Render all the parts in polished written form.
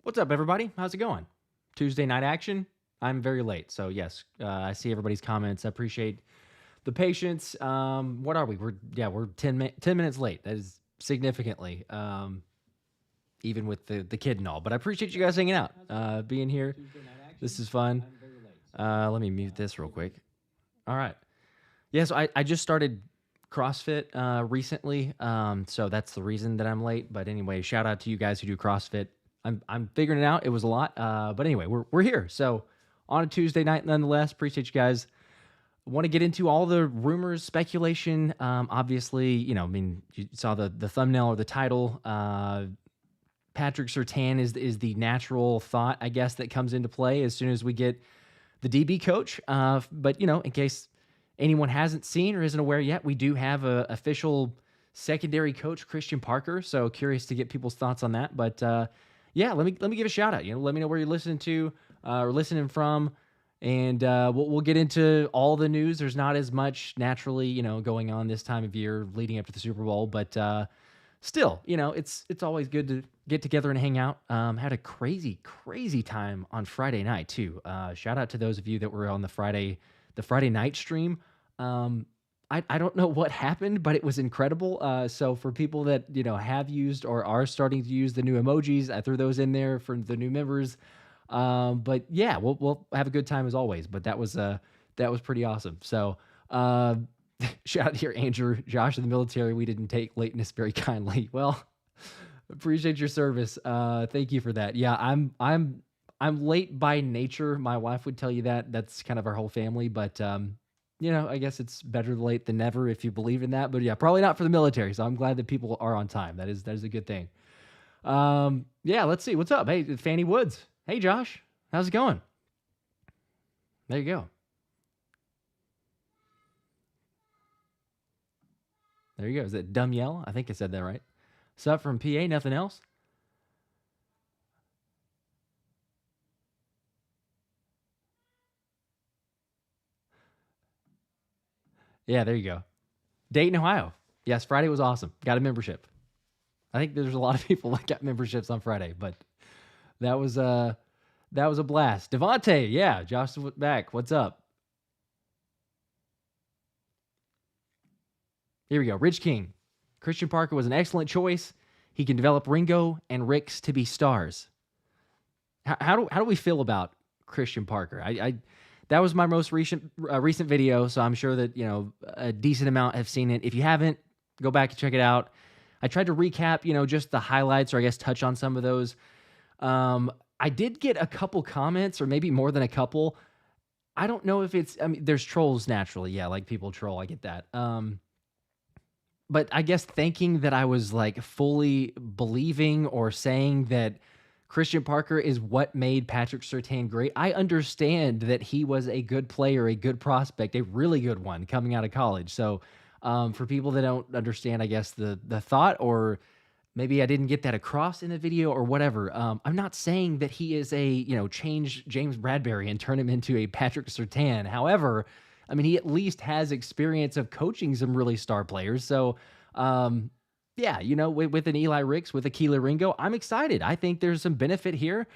What's up, everybody? How's it going? Tuesday night action. I'm very late, so yes, I see everybody's comments. I appreciate the patience. What are we? We're 10 minutes late. That is significantly, even with the kid and all. But I appreciate you guys hanging out, being here. This is fun. Let me mute this real quick. All right. Yeah, so I just started CrossFit recently, so that's the reason that I'm late. But anyway, shout out to you guys who do CrossFit. I'm figuring it out. It was a lot, but anyway, we're here. So on a Tuesday night, nonetheless. Appreciate you guys. Want to get into all the rumors, speculation. Obviously, you saw the thumbnail or the title. Patrick Surtain is the natural thought, I guess, that comes into play as soon as we get the DB coach. But in case anyone hasn't seen or isn't aware yet, we do have a official secondary coach, Christian Parker. So curious to get people's thoughts on that. But yeah, let me give a shout out. Let me know where you're listening to or listening from, and we'll get into all the news. There's not as much naturally, going on this time of year leading up to the Super Bowl, but still, it's always good to get together and hang out. Had a crazy time on Friday night too. Shout out to those of you that were on the Friday night stream. I don't know what happened, but it was incredible. So for people that have used or are starting to use the new emojis, I threw those in there for the new members. But yeah, we'll have a good time as always. But that was pretty awesome. So shout out here, Andrew, Josh in the military. We didn't take lateness very kindly. Well, appreciate your service. Thank you for that. Yeah, I'm late by nature. My wife would tell you that. That's kind of our whole family, but I guess it's better late than never if you believe in that. But yeah, probably not for the military. So I'm glad that people are on time. That is a good thing. Yeah, let's see. What's up? Hey, Fanny Woods. Hey, Josh. How's it going? There you go. There you go. Is it Dumb Yell? I think I said that right. What's up from PA? Nothing else? Yeah, there you go. Dayton, Ohio. Yes, Friday was awesome. Got a membership. I think there's a lot of people that got memberships on Friday, but that was a blast. Devontae, yeah, Josh back. What's up? Here we go. Rich King. Christian Parker was an excellent choice. He can develop Ringo and Ricks to be stars. How do we feel about Christian Parker? That was my most recent video, so I'm sure that a decent amount have seen it. If you haven't, go back and check it out. I tried to recap, just the highlights, or I guess touch on some of those. I did get a couple comments, or maybe more than a couple. I don't know if it's. I mean, there's trolls naturally, yeah, like people troll. I get that. But I guess thinking that I was like fully believing or saying that Christian Parker is what made Patrick Surtain great. I understand that he was a good player, a good prospect, a really good one coming out of college. So for people that don't understand, I guess, the thought, or maybe I didn't get that across in the video or whatever, I'm not saying that he is change James Bradbury and turn him into a Patrick Surtain. However, I mean, he at least has experience of coaching some really star players. So, yeah, with an Eli Ricks, with a Keeler Ringo, I'm excited. I think there's some benefit here.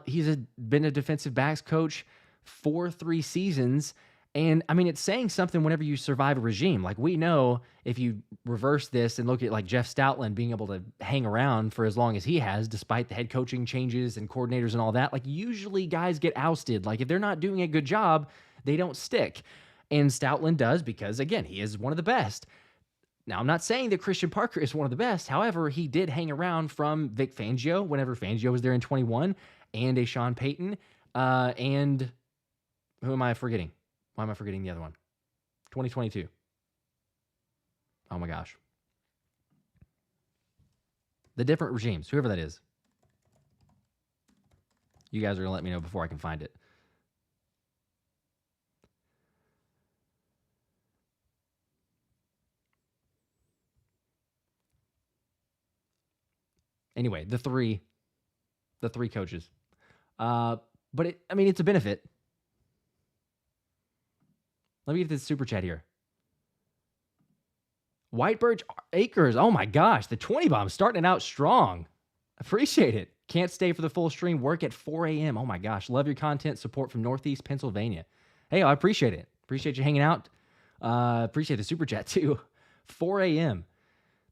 He's been a defensive backs coach for 3 seasons. And I mean, it's saying something whenever you survive a regime. Like, we know if you reverse this and look at like Jeff Stoutland being able to hang around for as long as he has, despite the head coaching changes and coordinators and all that, like usually guys get ousted. Like if they're not doing a good job, they don't stick. And Stoutland does because, again, he is one of the best. Now, I'm not saying that Christian Parker is one of the best. However, he did hang around from Vic Fangio whenever Fangio was there in 21, and a Sean Payton, and who am I forgetting? Why am I forgetting the other one? 2022. Oh my gosh. The different regimes, whoever that is. You guys are going to let me know before I can find it. Anyway, the three coaches. But it's a benefit. Let me get this super chat here. White Birch Acres. Oh my gosh, the 20 bomb starting out strong. Appreciate it. Can't stay for the full stream. Work at 4 a.m. Oh my gosh. Love your content. Support from Northeast Pennsylvania. Hey, I appreciate it. Appreciate you hanging out. Appreciate the super chat too. 4 a.m.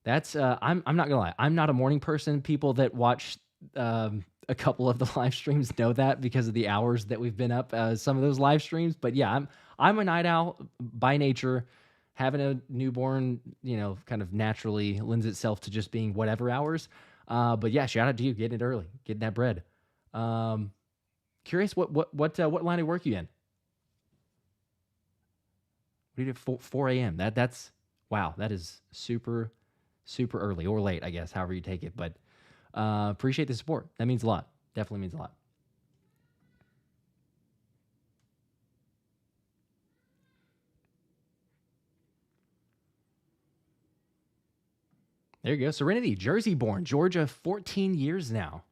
That's I'm not gonna lie. I'm not a morning person. People that watch a couple of the live streams know that because of the hours that we've been up some of those live streams. But yeah, I'm a night owl by nature. Having a newborn, kind of naturally lends itself to just being whatever hours. But yeah, shout out to you getting it early, getting that bread. Curious what line of work you in? What do you do at 4 a.m.? That's wow. That is super, super early or late, I guess, however you take it. But appreciate the support. That means a lot. Definitely means a lot. There you go. Serenity, Jersey born, Georgia, 14 years now.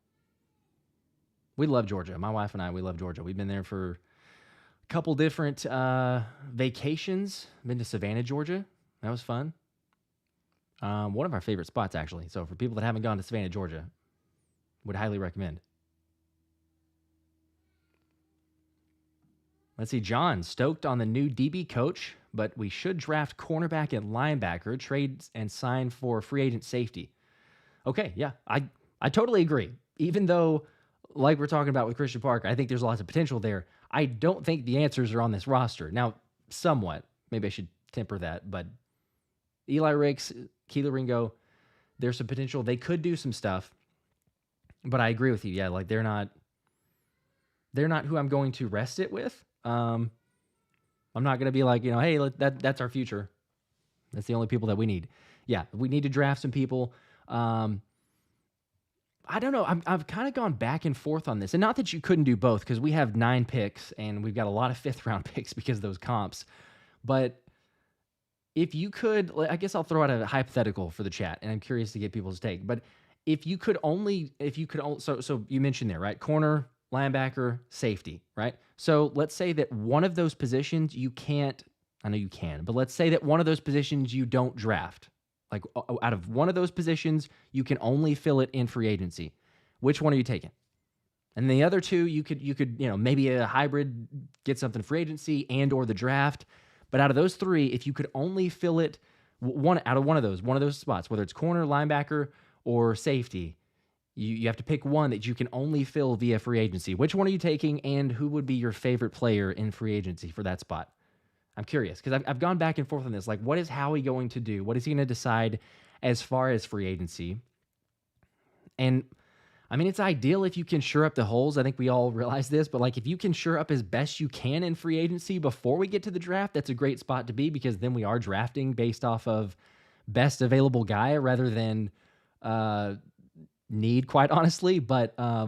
We love Georgia. My wife and I, we love Georgia. We've been there for a couple different vacations. Been to Savannah, Georgia. That was fun. One of our favorite spots, actually. So for people that haven't gone to Savannah, Georgia, would highly recommend. Let's see. John, stoked on the new DB coach, but we should draft cornerback and linebacker, trade and sign for free agent safety. Okay, yeah, I totally agree. Even though, like we're talking about with Christian Parker, I think there's lots of potential there. I don't think the answers are on this roster. Now, somewhat. Maybe I should temper that, but Eli Ricks, Keeler Ringo, there's some potential. They could do some stuff, but I agree with you. Yeah, like they're not who I'm going to rest it with. I'm not going to be like, hey, that's our future. That's the only people that we need. Yeah, we need to draft some people. I don't know. I've kind of gone back and forth on this. And not that you couldn't do both, because we have 9 picks and we've got a lot of 5th-round picks because of those comps. But if you could, I guess I'll throw out a hypothetical for the chat, and I'm curious to get people's take. But if you could only, so you mentioned there, right? Corner, linebacker, safety, right? So let's say that one of those positions you can't, I know you can, but let's say that one of those positions you don't draft. Like out of one of those positions, you can only fill it in free agency. Which one are you taking? And the other two, you could, maybe a hybrid, get something free agency and or the draft. But out of those 3, if you could only fill it one of those spots, whether it's corner, linebacker, or safety, you have to pick one that you can only fill via free agency. Which one are you taking, and who would be your favorite player in free agency for that spot? I'm curious, because I've gone back and forth on this. Like, what is Howie going to do? What is he going to decide as far as free agency? And, I mean, it's ideal if you can shore up the holes. I think we all realize this. But, like, if you can shore up as best you can in free agency before we get to the draft, that's a great spot to be, because then we are drafting based off of best available guy rather than need, quite honestly. But I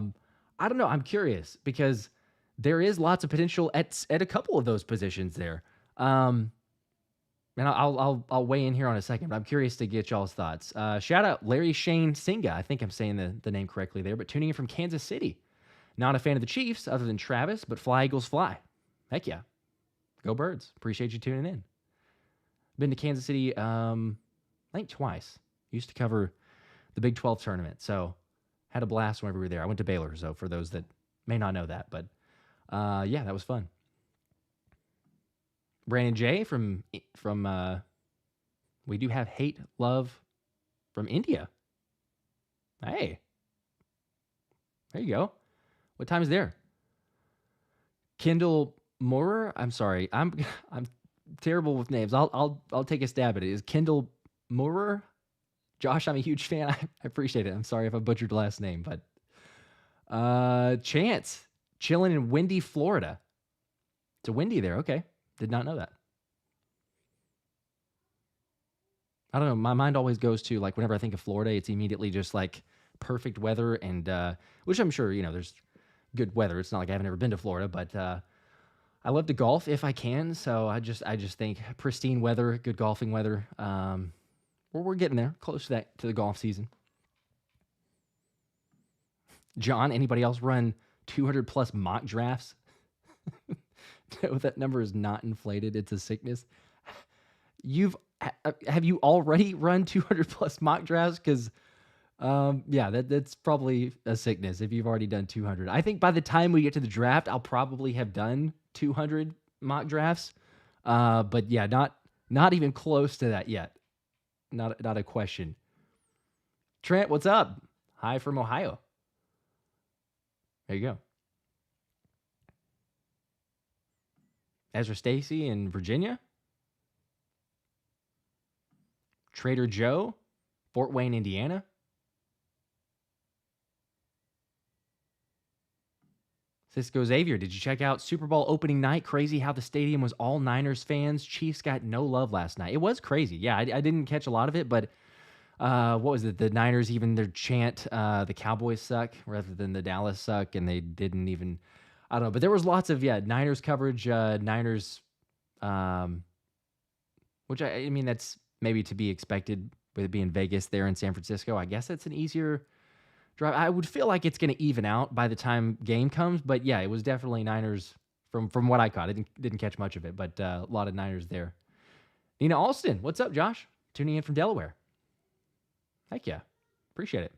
don't know. I'm curious, because there is lots of potential at a couple of those positions there. And I'll weigh in here on a second, but I'm curious to get y'all's thoughts. Shout out Larry Shane Singa. I think I'm saying the name correctly there, but tuning in from Kansas City. Not a fan of the Chiefs other than Travis, but fly Eagles fly. Heck yeah. Go Birds. Appreciate you tuning in. Been to Kansas City, I think twice. Used to cover the Big 12 tournament, so had a blast whenever we were there. I went to Baylor, so for those that may not know that, but yeah, that was fun. Brandon J from we do have hate love from India. Hey, there you go. What time is there? Kendall Moore. I'm sorry. I'm terrible with names. I'll take a stab at it. Is Kendall Moore? Josh, I'm a huge fan. I appreciate it. I'm sorry if I butchered the last name, but Chance chilling in windy Florida. It's a windy there. Okay. Did not know that. I don't know. My mind always goes to, like, whenever I think of Florida, it's immediately just like perfect weather, and which I'm sure, there's good weather. It's not like I haven't ever been to Florida, but I love to golf if I can. So I just think pristine weather, good golfing weather. We're getting there, close to the golf season. John, anybody else run 200 plus mock drafts? No, that number is not inflated. It's a sickness. Have you already run 200 plus mock drafts? Because Yeah, that's probably a sickness if you've already done 200. I think by the time we get to the draft, I'll probably have done 200 mock drafts. But yeah, not even close to that yet. Not a question. Trent, what's up? Hi from Ohio. There you go. Ezra Stacy in Virginia. Trader Joe, Fort Wayne, Indiana. Cisco Xavier, did you check out Super Bowl opening night? Crazy how the stadium was all Niners fans. Chiefs got no love last night. It was crazy. Yeah, I didn't catch a lot of it, but what was it? The Niners, even their chant, the Cowboys suck, rather than the Dallas suck, and they didn't even, I don't know. But there was lots of, Niners coverage, Niners, um, which I mean, that's maybe to be expected with it being Vegas there in San Francisco. I guess it's an easier drive. I would feel like it's going to even out by the time game comes, but yeah, it was definitely Niners from what I caught. I didn't catch much of it, but a lot of Niners there. Nina Alston, what's up, Josh? Tuning in from Delaware. Heck yeah, appreciate it.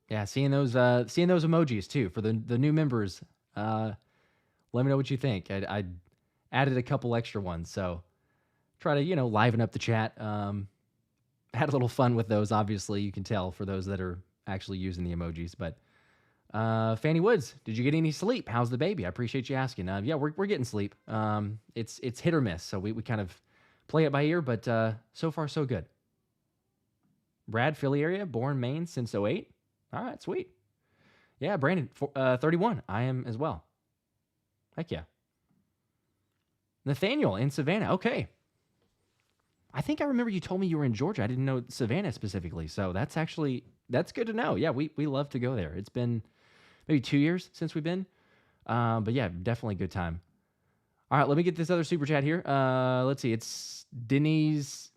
Yeah, seeing those emojis too for the new members. Let me know what you think. I added a couple extra ones, so try to liven up the chat. Had a little fun with those. Obviously, you can tell for those that are actually using the emojis. But Fanny Woods, did you get any sleep? How's the baby? I appreciate you asking. Yeah, we're getting sleep. It's hit or miss, so we kind of play it by ear. But so far so good. Brad, Philly area, born Maine since '08. All right, sweet. Yeah, Brandon, 31. I am as well. Heck yeah. Nathaniel in Savannah. Okay. I think I remember you told me you were in Georgia. I didn't know Savannah specifically. So that's good to know. Yeah, we love to go there. It's been maybe 2 years since we've been. But yeah, definitely a good time. All right, let me get this other super chat here. Let's see. It's Denise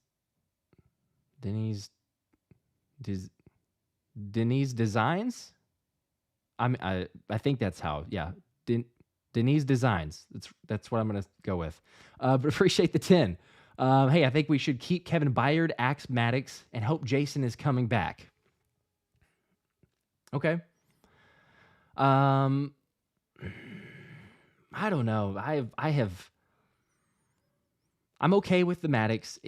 Designs. I think that's how. Yeah. Denise Designs. That's what I'm going to go with. But appreciate the 10. Hey, I think we should keep Kevin Byard, axe Maddox, and hope Jason is coming back. Okay. I don't know. I'm okay with the Maddox.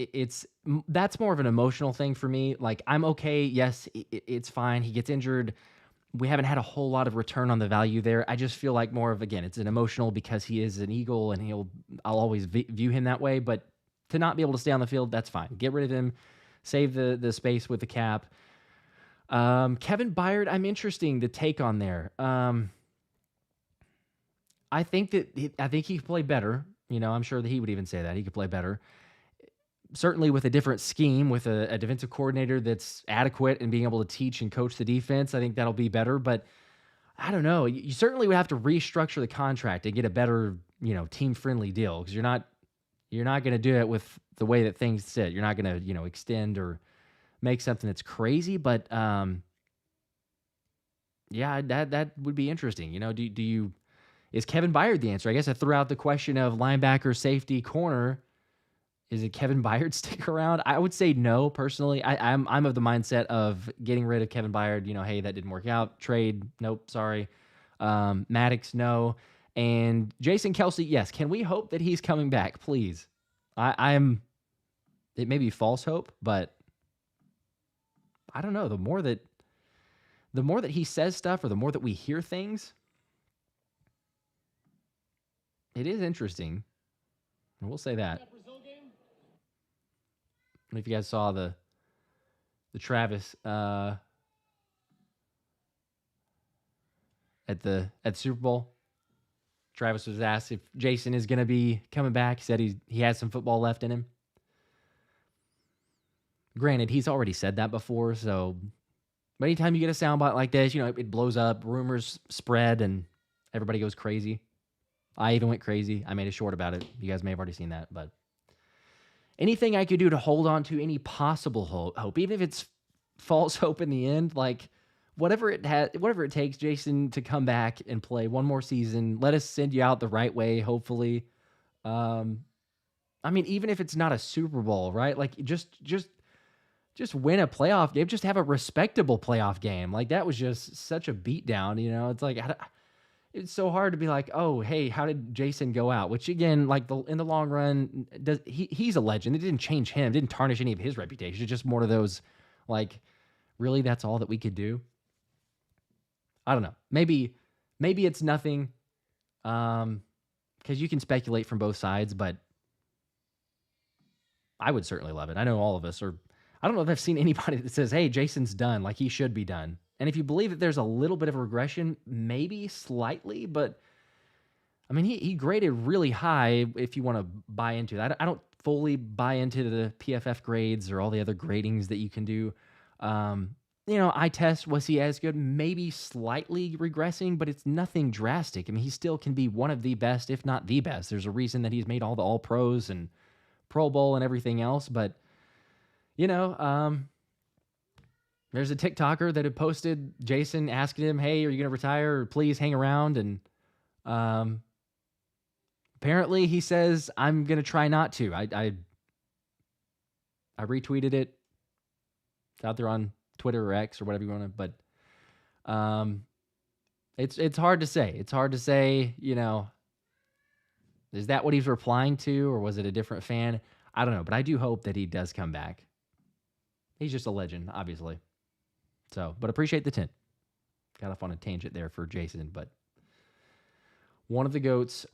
That's more of an emotional thing for me. Like, I'm okay. Yes, it's fine. He gets injured. We haven't had a whole lot of return on the value there. I just feel like more of, again, it's an emotional because he is an Eagle and I'll always view him that way. But to not be able to stay on the field, that's fine. Get rid of him. Save the space with the cap. Kevin Byard, I'm interesting to take on there. I think he could play better. I'm sure that he would even say that he could play better. Certainly with a different scheme, with a defensive coordinator that's adequate and being able to teach and coach the defense, I think that'll be better. But I don't know. You certainly would have to restructure the contract and get a better, team-friendly deal because you're not going to do it with the way that things sit. You're not going to, extend or make something that's crazy. But yeah, that would be interesting. Do you is Kevin Byard the answer? I guess I threw out the question of linebacker, safety, corner. Is it Kevin Byard stick around? I would say no, personally. I'm of the mindset of getting rid of Kevin Byard. Hey, that didn't work out. Trade, nope, sorry. Maddox, no. And Jason Kelce, yes. Can we hope that he's coming back, please? It may be false hope, but I don't know. The more that he says stuff or the more that we hear things, it is interesting. I will say that. I don't know if you guys saw the Travis at the Super Bowl. Travis was asked if Jason is going to be coming back. He said he has some football left in him. Granted, he's already said that before, so anytime you get a soundbite like this, it blows up, rumors spread, and everybody goes crazy. I even went crazy. I made a short about it. You guys may have already seen that, but anything I could do to hold on to any possible hope, even if it's false hope in the end, like whatever it takes, Jason, to come back and play one more season. Let us send you out the right way, hopefully. I mean, even if it's not a Super Bowl, right? Like just just win a playoff game, just have a respectable playoff game. Like that was just such a beatdown, you know. It's like it's so hard to be like, oh, hey, how did Jason go out? Which again, like in the long run, he's a legend. It didn't change him, it didn't tarnish any of his reputation. It's just more of those, like, really, that's all that we could do. I don't know. Maybe it's nothing, because you can speculate from both sides, but I would certainly love it. I know all of us are. I don't know if I've seen anybody that says, hey, Jason's done, like he should be done. And if you believe that there's a little bit of a regression, maybe slightly, but I mean, he graded really high if you want to buy into that. I don't fully buy into the PFF grades or all the other gradings that you can do. Eye test, was he as good? Maybe slightly regressing, but it's nothing drastic. I mean, he still can be one of the best, if not the best. There's a reason that he's made all the All-Pros and Pro Bowl and everything else, but there's a TikToker that had posted Jason asking him, hey, are you going to retire? Or please hang around. And apparently he says, I'm going to try not to. I retweeted it. It's out there on Twitter or X or whatever you want to, but it's hard to say. It's hard to say, is that what he's replying to, or was it a different fan? I don't know, but I do hope that he does come back. He's just a legend, obviously. So, but appreciate the 10. Got off on a tangent there for Jason, but one of the GOATs,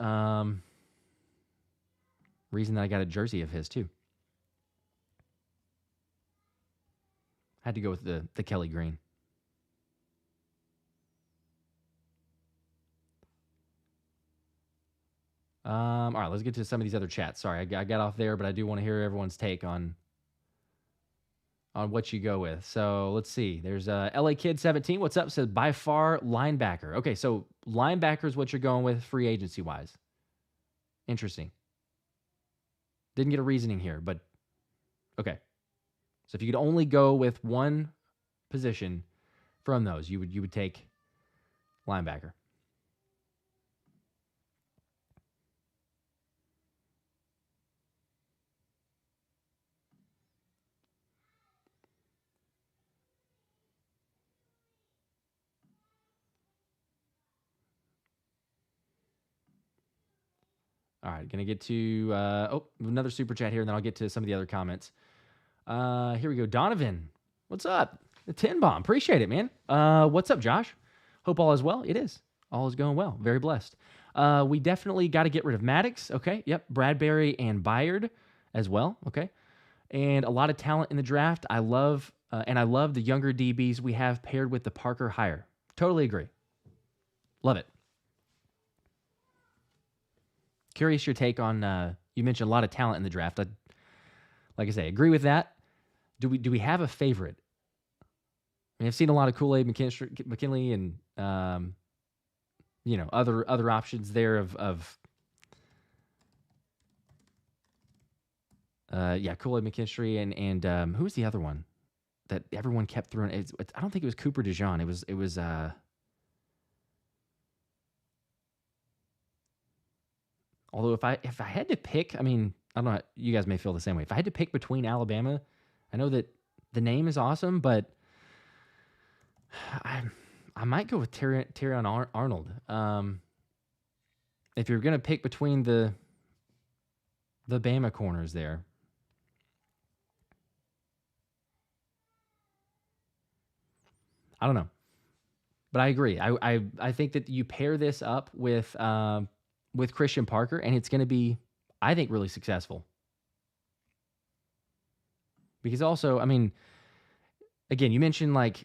reason that I got a jersey of his too. Had to go with the Kelly green. All right, let's get to some of these other chats. Sorry, I got off there, but I do want to hear everyone's take on what you go with. So let's see. There's LA Kid 17. What's up? Says by far linebacker. Okay, so linebacker is what you're going with free agency wise. Interesting. Didn't get a reasoning here, but okay. So if you could only go with one position from those, you would take linebacker. All right, going to get to another super chat here, and then I'll get to some of the other comments. Here we go. Donovan, what's up? The 10 bomb. Appreciate it, man. What's up, Josh? Hope all is well. It is. All is going well. Very blessed. We definitely got to get rid of Maddox. Okay. Yep. Bradbury and Byard as well. Okay. And a lot of talent in the draft. I love the younger DBs we have paired with the Parker hire. Totally agree. Love it. Curious your take on, you mentioned a lot of talent in the draft. Like I say, agree with that. Do we have a favorite? I mean, I've seen a lot of Kool-Aid McKinley and other options there of Kool-Aid McKinstry and who was the other one that everyone kept throwing? I don't think it was Cooper DeJean. It was although if I had to pick, I mean, I don't know, you guys may feel the same way. If I had to pick between Alabama, I know that the name is awesome, but I might go with Terrion Arnold. If you're going to pick between the Bama corners there. I don't know. But I agree. I think that you pair this up with Christian Parker, and it's going to be, I think, really successful. Because also, I mean, again, you mentioned like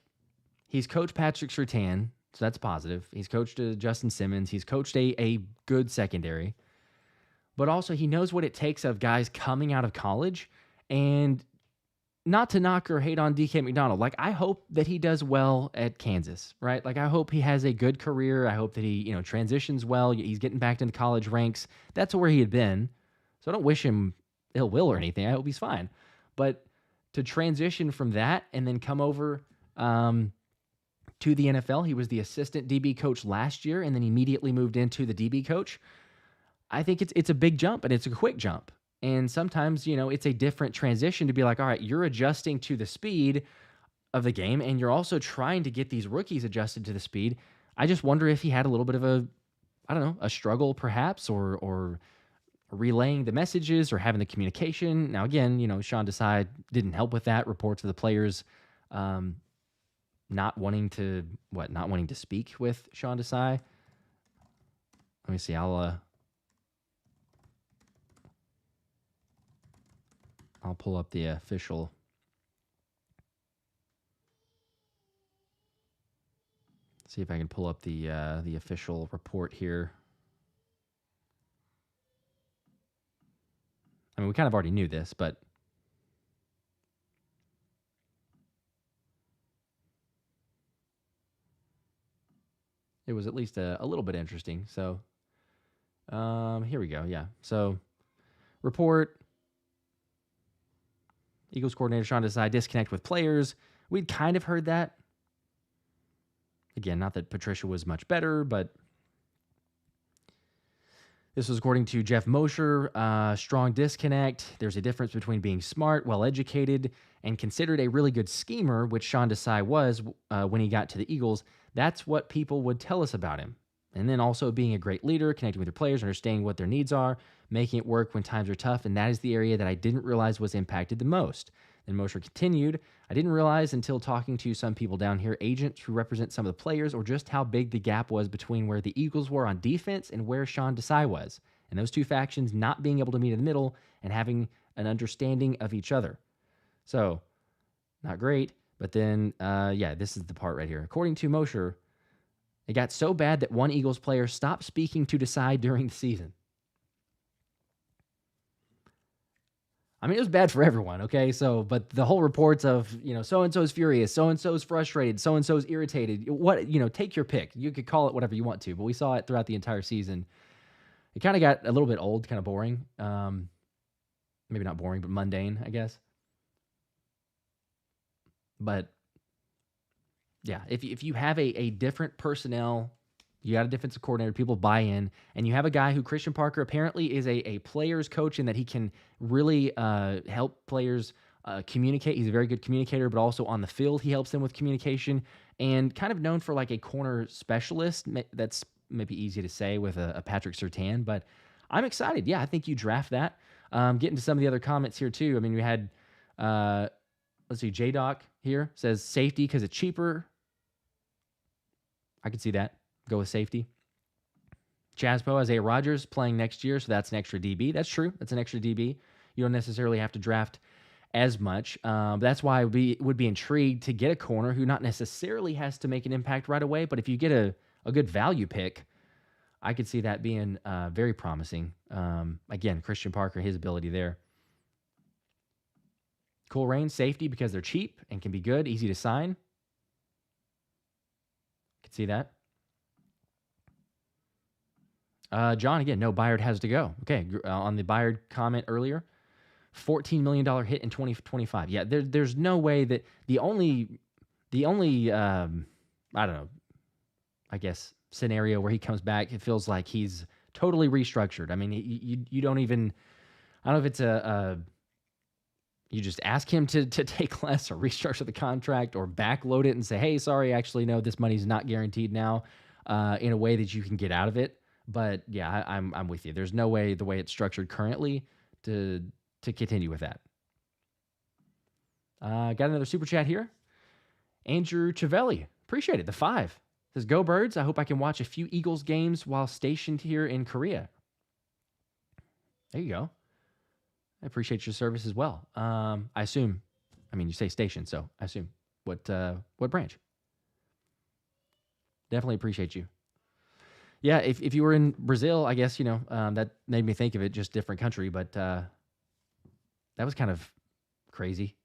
he's coached Patrick Surtain, so that's positive. He's coached Justin Simmons. He's coached a good secondary. But also he knows what it takes of guys coming out of college. And not to knock or hate on DK McDonald. Like, I hope that he does well at Kansas, right? Like, I hope he has a good career. I hope that he, transitions well. He's getting back to the college ranks. That's where he had been. So I don't wish him ill will or anything. I hope he's fine. But to transition from that and then come over to the NFL, he was the assistant DB coach last year and then immediately moved into the DB coach. I think it's a big jump, and it's a quick jump. And sometimes, it's a different transition to be like, all right, you're adjusting to the speed of the game, and you're also trying to get these rookies adjusted to the speed. I just wonder if he had a little bit of I don't know, a struggle perhaps, or relaying the messages or having the communication. Now, again, Sean Desai didn't help with that. Reports of the players um, not wanting to speak with Sean Desai. Let me see. I'll pull up the official. See if I can pull up the official report here. I mean, we kind of already knew this, but it was at least a little bit interesting. So here we go. Yeah. So report. Eagles coordinator Sean Desai disconnect with players. We'd kind of heard that. Again, not that Patricia was much better, but this was according to Jeff Mosher. Strong disconnect. There's a difference between being smart, well-educated, and considered a really good schemer, which Sean Desai was when he got to the Eagles. That's what people would tell us about him. And then also being a great leader, connecting with your players, understanding what their needs are, making it work when times are tough. And that is the area that I didn't realize was impacted the most. Then Mosher continued, I didn't realize until talking to some people down here, agents who represent some of the players, or just how big the gap was between where the Eagles were on defense and where Sean Desai was. And those two factions not being able to meet in the middle and having an understanding of each other. So, not great. But then, this is the part right here. According to Mosher, it got so bad that one Eagles player stopped speaking to Desai during the season. I mean, it was bad for everyone, okay? So, but the whole reports of, so-and-so is furious, so-and-so is frustrated, so-and-so is irritated. Take your pick. You could call it whatever you want to, but we saw it throughout the entire season. It kind of got a little bit old, kind of boring. Maybe not boring, but mundane, I guess. But, yeah, if you have a different personnel, you got a defensive coordinator, people buy in, and you have a guy who Christian Parker apparently is a player's coach, and that he can really help players communicate. He's a very good communicator, but also on the field, he helps them with communication, and kind of known for like a corner specialist. That's maybe easy to say with a Patrick Surtain, but I'm excited. Yeah, I think you draft that. Getting to some of the other comments here too. I mean, we had, let's see, J-Doc here says safety because it's cheaper. I could see that. Go with safety. Chaspo, Isaiah Rodgers playing next year, so that's an extra DB. That's true. That's an extra DB. You don't necessarily have to draft as much. That's why I would be intrigued to get a corner who not necessarily has to make an impact right away, but if you get a good value pick, I could see that being very promising. Again, Christian Parker, his ability there. Cool Rain, safety because they're cheap and can be good, easy to sign. Could see that. John, again, no, Byard has to go. Okay, on the Byard comment earlier, $14 million hit in 2025. Yeah, there's no way that the only I don't know, I guess, scenario where he comes back, it feels like he's totally restructured. I mean, you don't even, I don't know if it's you just ask him to take less or restructure the contract or backload it and say, hey, sorry, actually, no, this money's not guaranteed now, in a way that you can get out of it. But yeah, I'm with you. There's no way the way it's structured currently to continue with that. Got another super chat here. Andrew Chiavelli, appreciate it. The 5 says, "Go Birds! I hope I can watch a few Eagles games while stationed here in Korea." There you go. I appreciate your service as well. I assume, I mean, you say station, so I assume what branch? Definitely appreciate you. Yeah, if you were in Brazil, I guess, that made me think of it, just different country, but that was kind of crazy.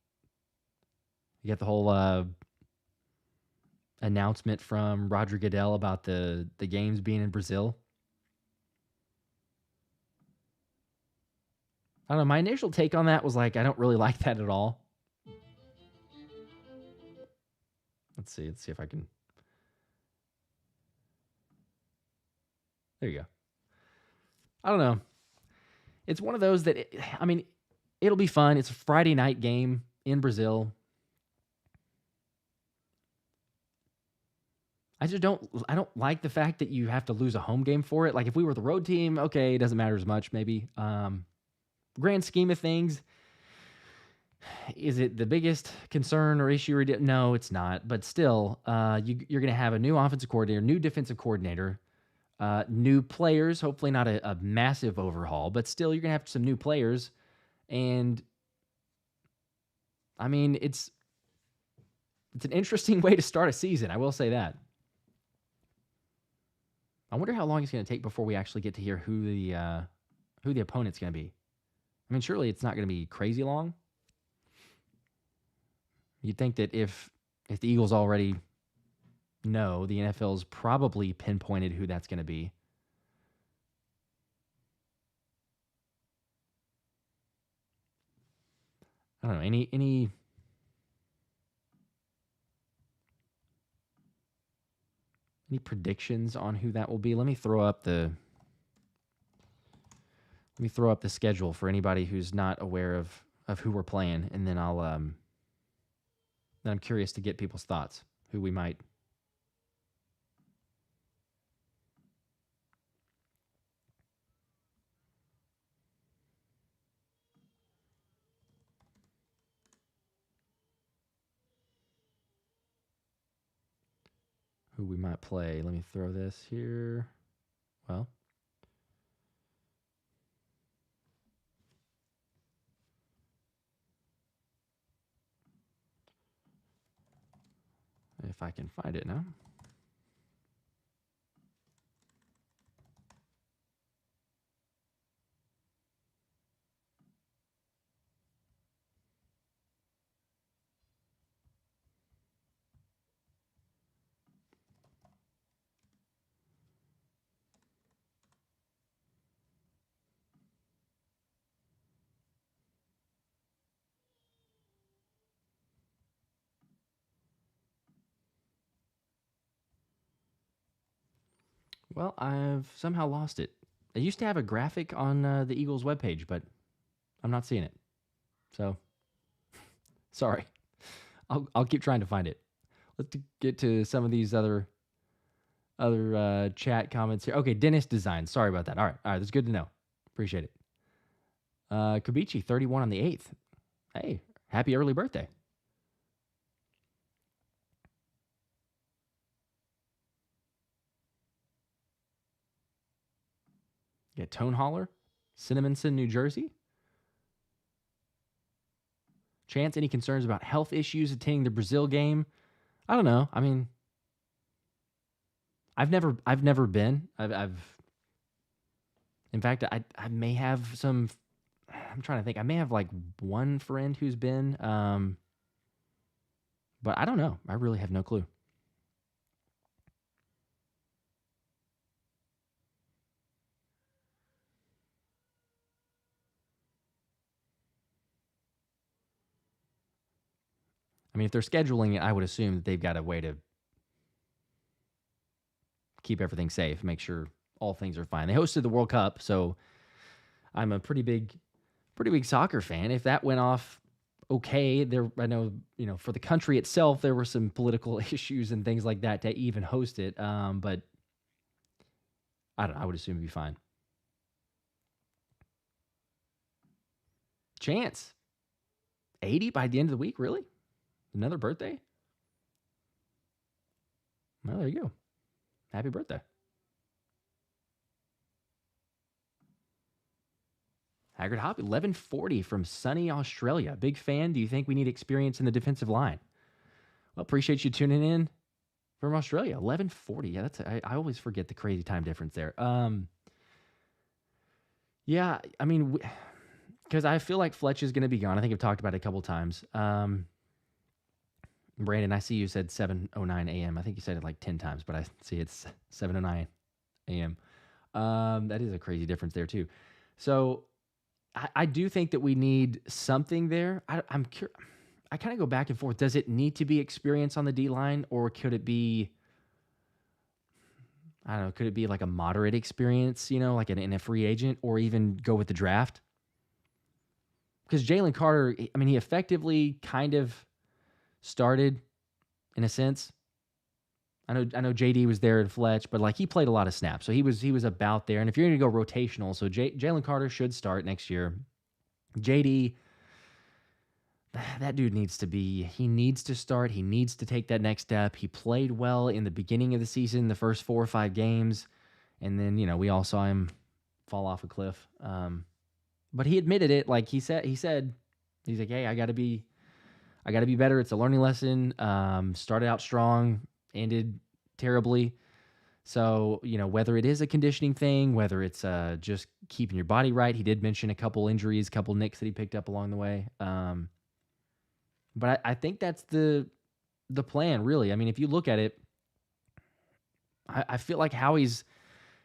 You got the whole announcement from Roger Goodell about the games being in Brazil. I don't know, my initial take on that was like, I don't really like that at all. Let's see if I can. There you go. I don't know. it's one of those that, I mean, it'll be fun. It's a Friday night game in Brazil. I don't like the fact that you have to lose a home game for it. Like if we were the road team, okay, it doesn't matter as much maybe. Grand scheme of things, is it the biggest concern or issue? No, it's not. But still, you're going to have a new offensive coordinator, new defensive coordinator, new players. Hopefully not a massive overhaul, but still you're going to have some new players. And I mean, it's an interesting way to start a season. I will say that. I wonder how long it's going to take before we actually get to hear who the opponent's going to be. I mean, surely it's not going to be crazy long. You'd think that if the Eagles already know, the NFL's probably pinpointed who that's going to be. I don't know. Any predictions on who that will be? Let me throw up the schedule for anybody who's not aware of who we're playing, and then then I'm curious to get people's thoughts, who we might. Who we might play. Let me throw this here. Well, if I can find it now. Well, I've somehow lost it. I used to have a graphic on the Eagles webpage, but I'm not seeing it. So, sorry. I'll keep trying to find it. Let's get to some of these other chat comments here. Okay, Dennis Design. Sorry about that. All right, that's good to know. Appreciate it. Kabichi, 31 on the 8th. Hey, happy early birthday. Yeah, Tone Holler, Cinnamonson, New Jersey. Chance, any concerns about health issues attending the Brazil game? I don't know. I mean, I've never been. In fact, I may have some. I'm trying to think. I may have like one friend who's been, but I don't know. I really have no clue. I mean, if they're scheduling it, I would assume that they've got a way to keep everything safe, make sure all things are fine. They hosted the World Cup, so I'm a pretty big soccer fan. If that went off okay, I know, for the country itself, there were some political issues and things like that to even host it. But I don't know. I would assume it'd be fine. Chance, 80 by the end of the week, really? Another birthday? Well, there you go. Happy birthday. Haggard Hop, 1140 from sunny Australia. Big fan. Do you think we need experience in the defensive line? Well, appreciate you tuning in from Australia. 1140. Yeah, I always forget the crazy time difference there. Yeah, I mean, because I feel like Fletch is going to be gone. I think I've talked about it a couple times. Brandon, I see you said 7:09 a.m. I think you said it like 10 times, but I see it's 7:09 a.m. That is a crazy difference there too. So I do think that we need something there. I'm curious. I kind of go back and forth. Does it need to be experience on the D line, or could it be I don't know, could it be like a moderate experience, like in a free agent, or even go with the draft? Because Jalen Carter, I mean, he effectively kind of started in a sense. I know JD was there in Fletch, but like he played a lot of snaps, so he was about there. And if you're going to go rotational, so Jalen Carter should start next year. JD, that dude he needs to start. He needs to take that next step. He played well in the beginning of the season, the first 4 or 5 games, and then we all saw him fall off a cliff. But he admitted it. Like he said, he's like, hey, I got to be better. It's a learning lesson. Started out strong, ended terribly. So, whether it is a conditioning thing, whether it's just keeping your body right. He did mention a couple injuries, a couple nicks that he picked up along the way. But I think that's the plan, really. I mean, if you look at it, I feel like Howie's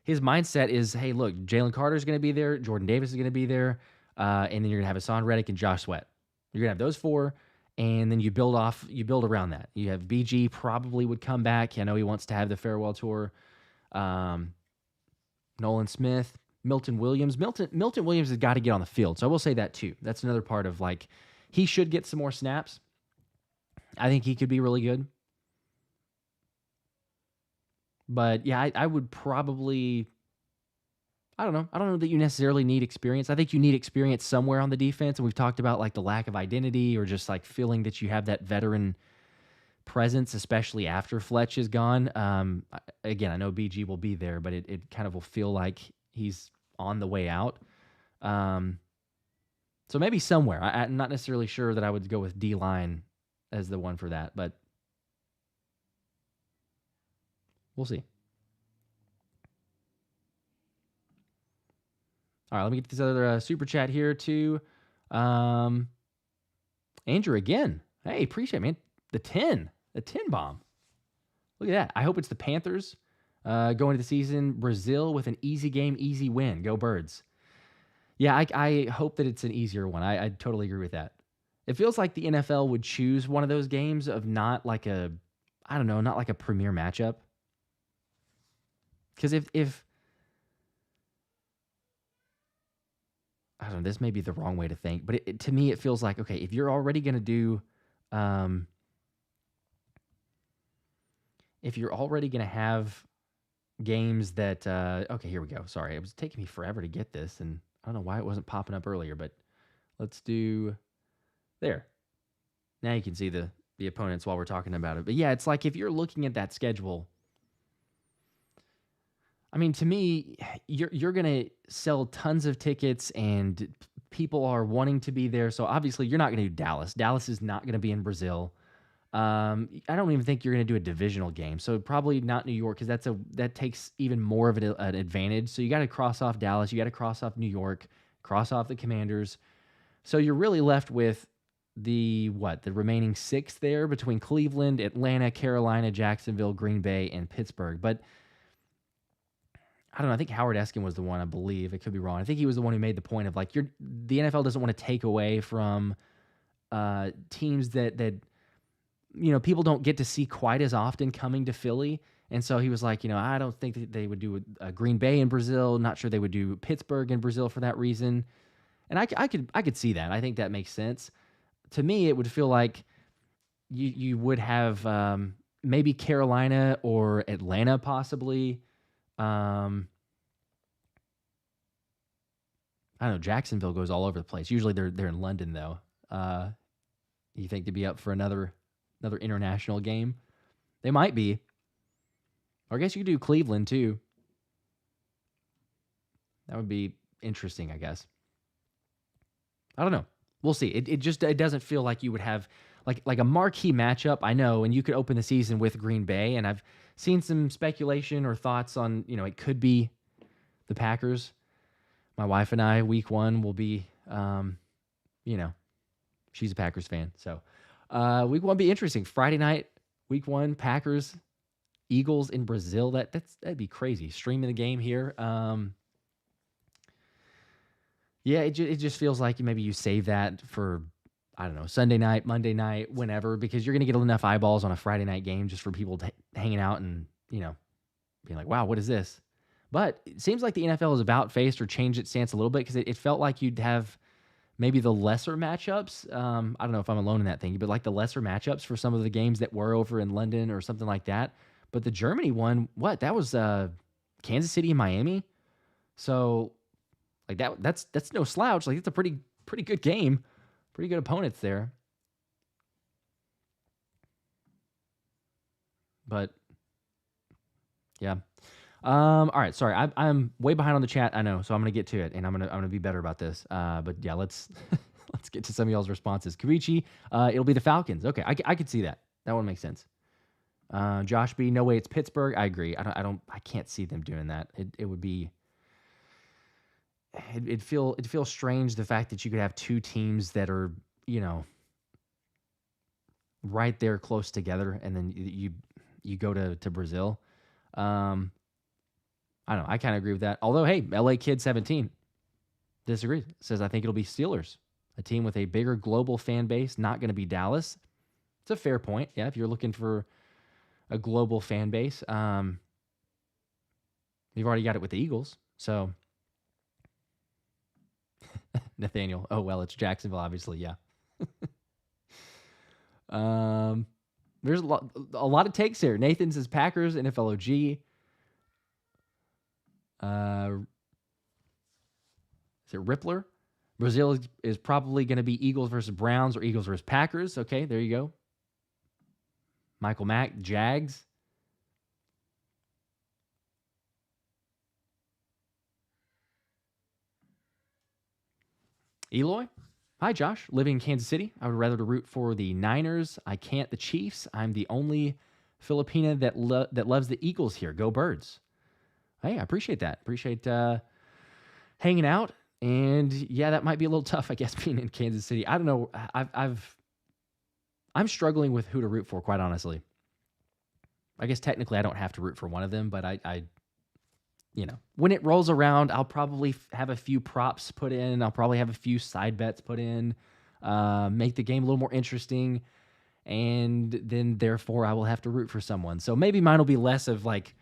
his mindset is, hey, look, Jalen Carter's going to be there, Jordan Davis is going to be there, and then you're going to have Hassan Reddick and Josh Sweat. You're going to have those 4, and then you build around that. You have BG probably would come back. I know he wants to have the farewell tour. Nolan Smith, Milton Williams. Milton Williams has got to get on the field, so I will say that too. That's another part of like he should get some more snaps. I think he could be really good. But yeah, I would probably, I don't know that you necessarily need experience. I think you need experience somewhere on the defense. And we've talked about like the lack of identity or just like feeling that you have that veteran presence, especially after Fletch is gone. Again, I know BG will be there, but it kind of will feel like he's on the way out. So maybe somewhere. I'm not necessarily sure that I would go with D-line as the one for that, but we'll see. All right, let me get this other super chat here too. Andrew again. Hey, appreciate it, man. The 10 bomb. Look at that. I hope it's the Panthers going into the season. Brazil with an easy game, easy win. Go Birds. Yeah, I hope that it's an easier one. I totally agree with that. It feels like the NFL would choose one of those games of not like a premier matchup. Because if I don't know, this may be the wrong way to think, but to me, it feels like, okay, if you're already going to do, if you're already going to have games that, okay, here we go. Sorry, it was taking me forever to get this, and I don't know why it wasn't popping up earlier, but let's do there. Now you can see the opponents while we're talking about it. But yeah, it's like if you're looking at that schedule, I mean, to me, you're going to sell tons of tickets and people are wanting to be there. So obviously you're not going to do Dallas. Dallas is not going to be in Brazil. I don't even think you're going to do a divisional game. So probably not New York because that takes even more of an advantage. So you got to cross off Dallas. You got to cross off New York, cross off the Commanders. So you're really left with the remaining 6 there between Cleveland, Atlanta, Carolina, Jacksonville, Green Bay, and Pittsburgh. But I don't know. I think Howard Eskin was the one, I believe. It could be wrong. I think he was the one who made the point of like the NFL doesn't want to take away from teams that people don't get to see quite as often coming to Philly. And so he was like, I don't think that they would do a Green Bay in Brazil. Not sure they would do Pittsburgh in Brazil for that reason. And I could see that. I think that makes sense. To me, it would feel like you would have maybe Carolina or Atlanta possibly. I don't know. Jacksonville goes all over the place. Usually they're in London though. You think to be up for another international game? They might be. Or I guess you could do Cleveland too. That would be interesting, I guess. I don't know. We'll see. It doesn't feel like you would have like a marquee matchup. I know, and you could open the season with Green Bay, and I've seen some speculation or thoughts on, it could be the Packers. My wife and I, week 1 will be, she's a Packers fan. So week 1 will be interesting. Friday night, week 1, Packers, Eagles in Brazil. That'd be crazy. Streaming the game here. Yeah, it just feels like maybe you save that for, I don't know, Sunday night, Monday night, whenever, because you're going to get enough eyeballs on a Friday night game just for people hanging out and, being like, wow, what is this? But it seems like the NFL has about faced or changed its stance a little bit because it felt like you'd have maybe the lesser matchups. I don't know if I'm alone in that thinking, but like the lesser matchups for some of the games that were over in London or something like that. But the Germany one, what? That was Kansas City and Miami. So like that's no slouch. Like it's a pretty good game. Pretty good opponents there. But yeah. All right. Sorry, I'm way behind on the chat. I know, so I'm gonna get to it, and I'm gonna be better about this. But yeah, let's let's get to some of y'all's responses. Kavichi, it'll be the Falcons. Okay, I could see that. That one makes sense. Josh B, no way, it's Pittsburgh. I agree. I can't see them doing that. It would be. It'd feel strange the fact that you could have two teams that are right there close together, and then you go to Brazil. I don't know. I kind of agree with that. Although, hey, LA Kid 17 disagrees. Says, I think it'll be Steelers, a team with a bigger global fan base, not going to be Dallas. It's a fair point. Yeah, if you're looking for a global fan base, you've already got it with the Eagles. So, Nathaniel, oh, well, it's Jacksonville, obviously. Yeah. There's a lot of takes here. Nathan says Packers, NFLOG. Is it Rippler? Brazil is probably going to be Eagles versus Browns or Eagles versus Packers. Okay, there you go. Michael Mack, Jags. Eloy? Hi, Josh. Living in Kansas City. I would rather to root for the Niners. I can't the Chiefs. I'm the only Filipina that loves the Eagles here. Go Birds. Hey, I appreciate that. Appreciate hanging out. And yeah, that might be a little tough, I guess, being in Kansas City. I don't know. I'm struggling with who to root for, quite honestly. I guess technically I don't have to root for one of them, but I when it rolls around, I'll probably have a few props put in. I'll probably have a few side bets put in, make the game a little more interesting. And then therefore I will have to root for someone. So maybe mine will be less of like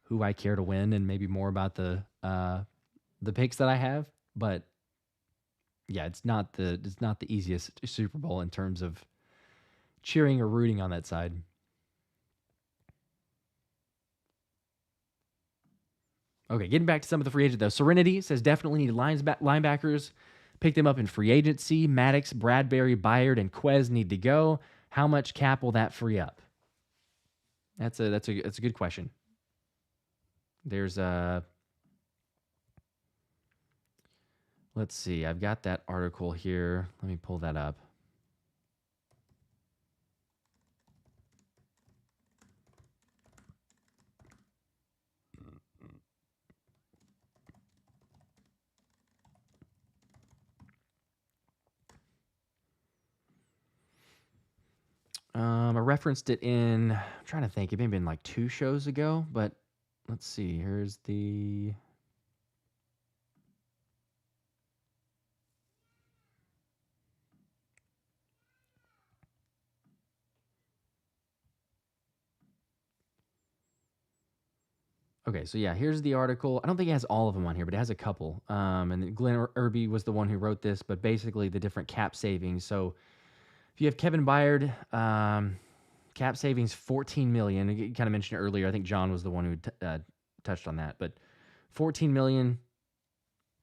who I care to win and maybe more about the picks that I have. But yeah, it's not the easiest Super Bowl in terms of cheering or rooting on that side. Okay, getting back to some of the free agent though. Serenity says definitely need linebackers. Pick them up in free agency. Maddox, Bradbury, Byard, and Quez need to go. How much cap will that free up? That's a good question. There's a. Let's see. I've got that article here. Let me pull that up. I referenced it in, I'm trying to think, it may have been like 2 shows ago, but let's see. Here's the. Okay, so yeah, here's the article. I don't think it has all of them on here, but it has a couple. And Glenn Irby was the one who wrote this, but basically the different cap savings. So if you have Kevin Byard, cap savings $14 million. You kind of mentioned it earlier. I think John was the one who touched on that, but $14 million.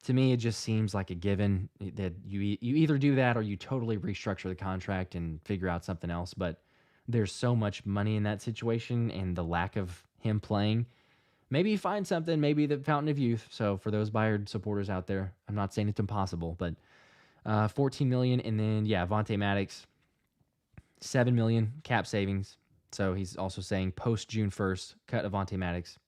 To me, it just seems like a given that you either do that or you totally restructure the contract and figure out something else. But there's so much money in that situation and the lack of him playing. Maybe you find something, maybe the fountain of youth. So for those Bayard supporters out there, I'm not saying it's impossible, but $14 million. And then, yeah, Vontae Maddox, $7 million cap savings. So he's also saying post June 1st, cut Avonte Maddox.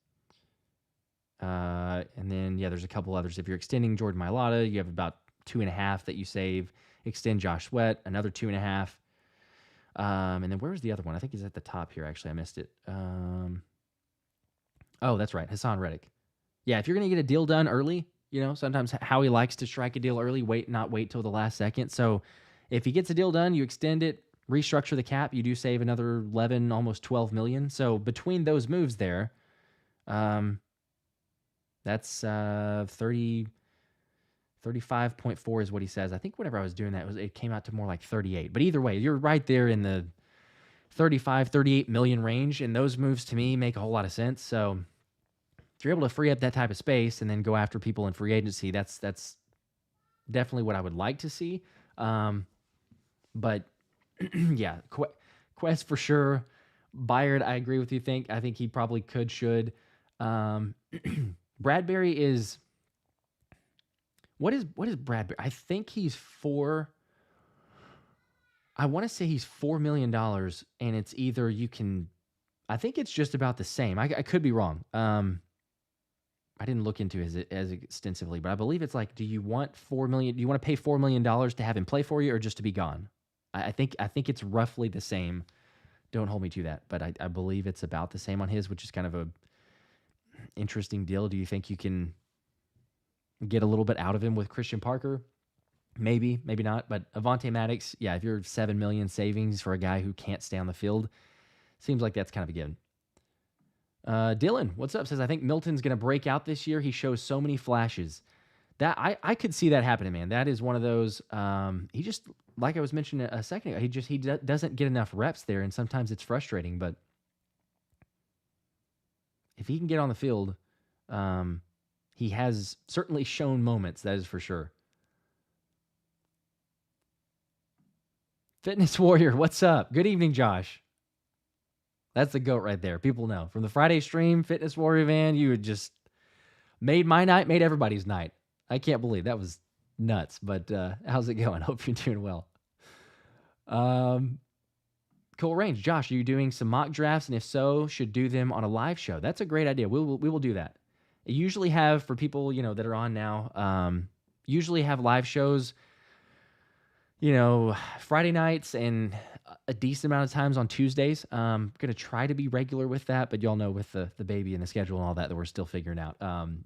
And then, yeah, there's a couple others. If you're extending Jordan Mailata, you have about 2.5 that you save. Extend Josh Sweat, another 2.5. And then where's the other one? I think he's at the top here. Actually, I missed it. Oh, that's right. Hassan Reddick. Yeah, if you're going to get a deal done early, sometimes Howie likes to strike a deal early, not wait till the last second. So if he gets a deal done, you extend it, restructure the cap, you do save another 11, almost 12 million. So between those moves there, That's 35.4 is what he says. I think whenever I was doing that, it came out to more like 38. But either way, you're right there in the 35, 38 million range, and those moves to me make a whole lot of sense. So if you're able to free up that type of space and then go after people in free agency, that's definitely what I would like to see. But yeah, Quest for sure. Byard, I agree with you. I think he probably should. Bradbury is what is Bradbury? I think he's I want to say he's $4 million, and it's either you can. I think it's just about the same. I could be wrong. I didn't look into it as extensively, but I believe it's like, do you want $4 million? Do you want to pay $4 million to have him play for you, or just to be gone? I think it's roughly the same. Don't hold me to that, but I believe it's about the same on his, which is kind of a interesting deal. Do you think you can get a little bit out of him with Christian Parker? Maybe, maybe not. But Avonte Maddox, yeah, if you're $7 million savings for a guy who can't stay on the field, seems like that's kind of a given. Dylan, what's up? Says, I think Milton's going to break out this year. He shows so many flashes. That I could see that happening, man. That is one of those. He just, like I was mentioning a second ago, he doesn't get enough reps there, and sometimes it's frustrating. But if he can get on the field, he has certainly shown moments. That is for sure. Fitness Warrior, what's up? Good evening, Josh. That's the GOAT right there. People know. From the Friday stream, Fitness Warrior Van, you had just made my night, made everybody's night. I can't believe that was nuts. But how's it going? Hope you're doing well. Cool Range. Josh, are you doing some mock drafts? And if so, should do them on a live show. That's a great idea. We will do that. I usually have, for people, that are on now, usually have live shows, Friday nights and a decent amount of times on Tuesdays. I'm going to try to be regular with that, but y'all know with the baby and the schedule and all that we're still figuring out.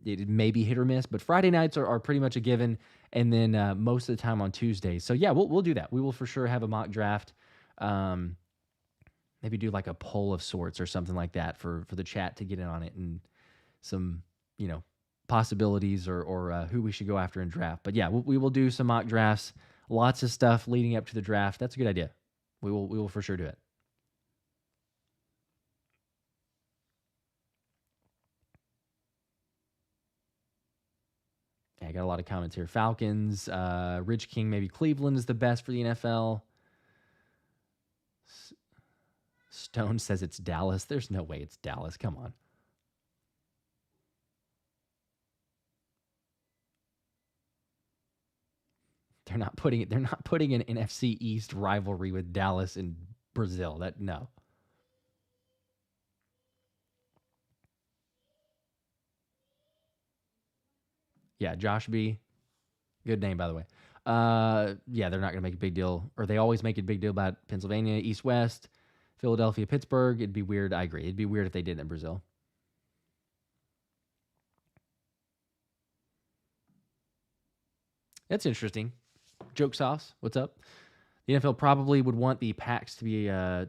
It may be hit or miss, but Friday nights are pretty much a given, and then most of the time on Tuesdays. So yeah, we'll do that. We will for sure have a mock draft. Maybe do like a poll of sorts or something like that for the chat to get in on it, and some, possibilities or who we should go after in draft. But yeah, we will do some mock drafts. Lots of stuff leading up to the draft. That's a good idea. We will for sure do it. Yeah, I got a lot of comments here. Falcons, Rich King, maybe Cleveland is the best for the NFL. Stone says it's Dallas. There's no way it's Dallas. Come on. They're not putting an NFC East rivalry with Dallas and Brazil. No. Yeah, Josh B. Good name, by the way. Yeah, they're not going to make a big deal, or they always make a big deal about Pennsylvania, East West, Philadelphia, Pittsburgh. It'd be weird. I agree. It'd be weird if they did it in Brazil. That's interesting. Joke sauce. What's up? The NFL probably would want the Pack to be a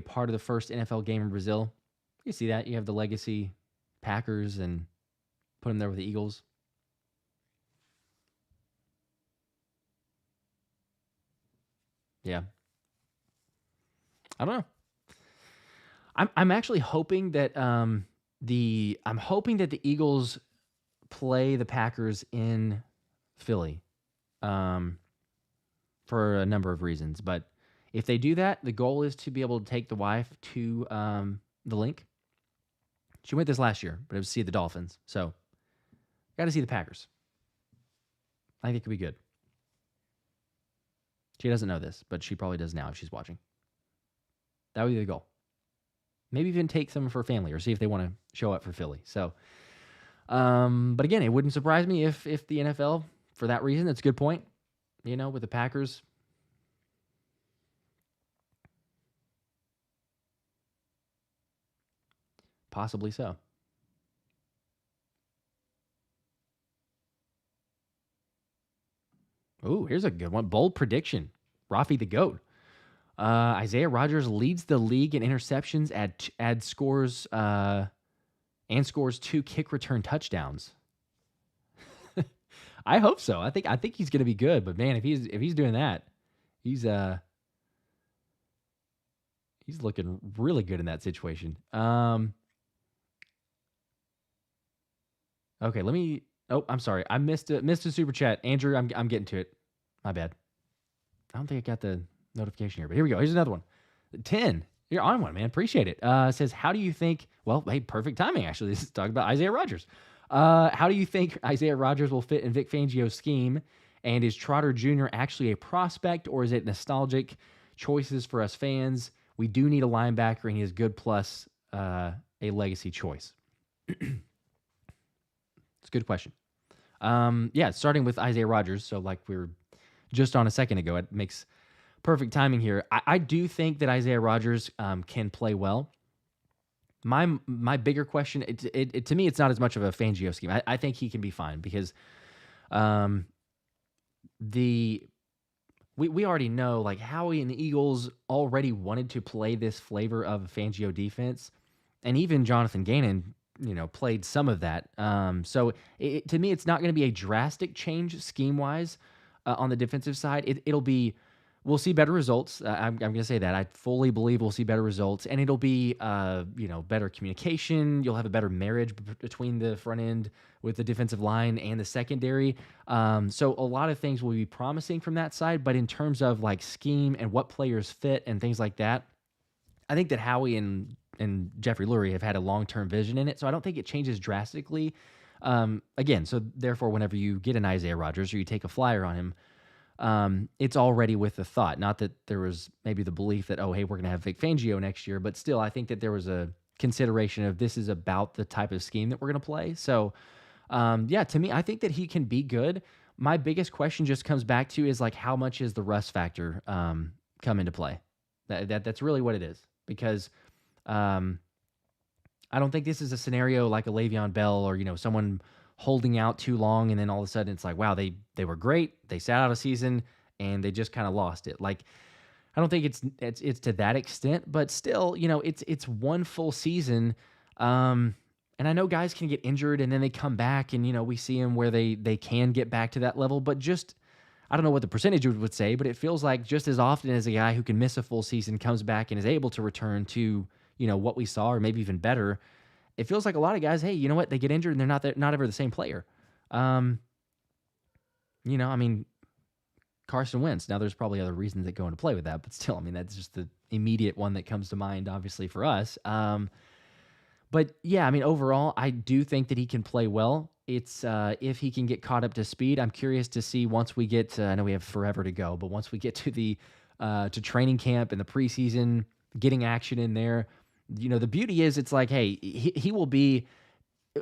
part of the first NFL game in Brazil. You see that? You have the legacy Packers and put them there with the Eagles. Yeah. I don't know. I'm actually hoping that the Eagles play the Packers in Philly. For a number of reasons, but if they do that, the goal is to be able to take the wife to the link. She went this last year, but it was to see the Dolphins. So, got to see the Packers. I think it could be good. She doesn't know this, but she probably does now if she's watching. That would be the goal. Maybe even take some of her family or see if they want to show up for Philly. So, but again, it wouldn't surprise me if the NFL, for that reason, that's a good point, with the Packers. Possibly so. Ooh, here's a good one. Bold prediction. Rafi the GOAT. Isaiah Rodgers leads the league in interceptions, add scores, and and scores 2 kick return touchdowns. I hope so. I think he's going to be good. But man, if he's doing that, he's looking really good in that situation. Okay, let me. Oh, I'm sorry. I missed a super chat. Andrew, I'm getting to it. My bad. I don't think I got the notification here, but here we go. Here's another one. 10. You're on one, man. Appreciate it. Says, how do you think? Well, hey, perfect timing actually. This is talking about Isaiah Rodgers. How do you think Isaiah Rodgers will fit in Vic Fangio's scheme? And is Trotter Jr. actually a prospect, or is it nostalgic choices for us fans? We do need a linebacker, and he is good plus a legacy choice. It's a good question. Yeah, starting with Isaiah Rodgers. So like we were just on a second ago, it makes perfect timing here. I do think that Isaiah Rodgers can play well. My bigger question, to me, it's not as much of a Fangio scheme. I think he can be fine because we already know, like, Howie and the Eagles already wanted to play this flavor of Fangio defense, and even Jonathan Gannon, played some of that. So to me, it's not going to be a drastic change scheme-wise on the defensive side. It'll be, we'll see better results. I'm going to say that. I fully believe we'll see better results, and it'll be, better communication. You'll have a better marriage between the front end with the defensive line and the secondary. So a lot of things will be promising from that side, but in terms of like scheme and what players fit and things like that, I think that Howie and Jeffrey Lurie have had a long-term vision in it, so I don't think it changes drastically. Again, so therefore, whenever you get an Isaiah Rodgers or you take a flyer on him, it's already with the thought. Not that there was maybe the belief that, oh, hey, we're going to have Vic Fangio next year, but still, I think that there was a consideration of this is about the type of scheme that we're going to play. So, to me, I think that he can be good. My biggest question just comes back to is like, how much is the rust factor come into play? That's really what it is, because I don't think this is a scenario like a Le'Veon Bell or, someone holding out too long and then all of a sudden it's like, wow, they were great. They sat out a season and they just kind of lost it. Like, I don't think it's to that extent, but still, it's one full season. And I know guys can get injured and then they come back and, we see them where they can get back to that level, but just, I don't know what the percentage would say, but it feels like just as often as a guy who can miss a full season comes back and is able to return to, what we saw or maybe even better, it feels like a lot of guys, hey, you know what? They get injured and they're not ever the same player. Carson Wentz. Now, there's probably other reasons that go into play with that, but still, that's just the immediate one that comes to mind, obviously, for us. But yeah, overall, I do think that he can play well. It's if he can get caught up to speed. I'm curious to see once we get to, I know we have forever to go, but once we get to the to training camp and the preseason, getting action in there, the beauty is it's like, hey, he will be,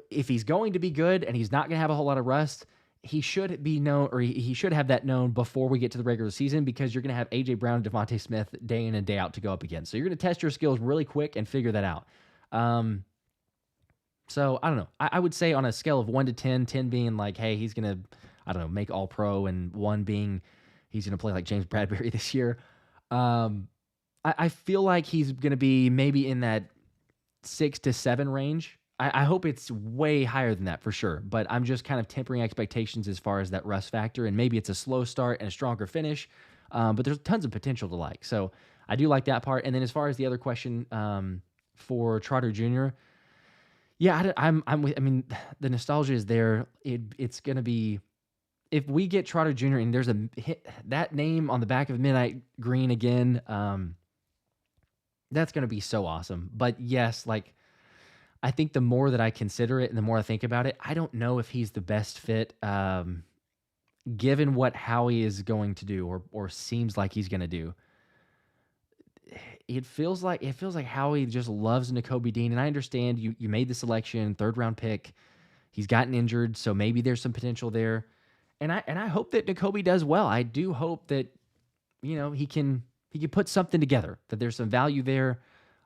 if he's going to be good and he's not going to have a whole lot of rust, he should be known, or he should have that known before we get to the regular season, because you're going to have A.J. Brown and Devontae Smith day in and day out to go up against. So you're going to test your skills really quick and figure that out. So I don't know. I would say on a scale of 1 to 10, 10 being like, hey, he's going to, I don't know, make all pro, and 1 being he's going to play like James Bradbury this year. I feel like he's going to be maybe in that 6 to 7 range. I hope it's way higher than that for sure, but I'm just kind of tempering expectations as far as that rust factor, and maybe it's a slow start and a stronger finish, but there's tons of potential to like. So I do like that part. And then as far as the other question for Trotter Jr., yeah, the nostalgia is there. It's going to be, if we get Trotter Jr. and there's that name on the back of Midnight Green again, that's going to be so awesome. But yes, like, I think the more that I consider it and the more I think about it, I don't know if he's the best fit, given what Howie is going to do or seems like he's going to do. It feels like Howie just loves Nakobe Dean, and I understand you made the selection, 3rd round pick. He's gotten injured, so maybe there's some potential there, and I hope that Nakobe does well. I do hope that he can put something together, that there's some value there.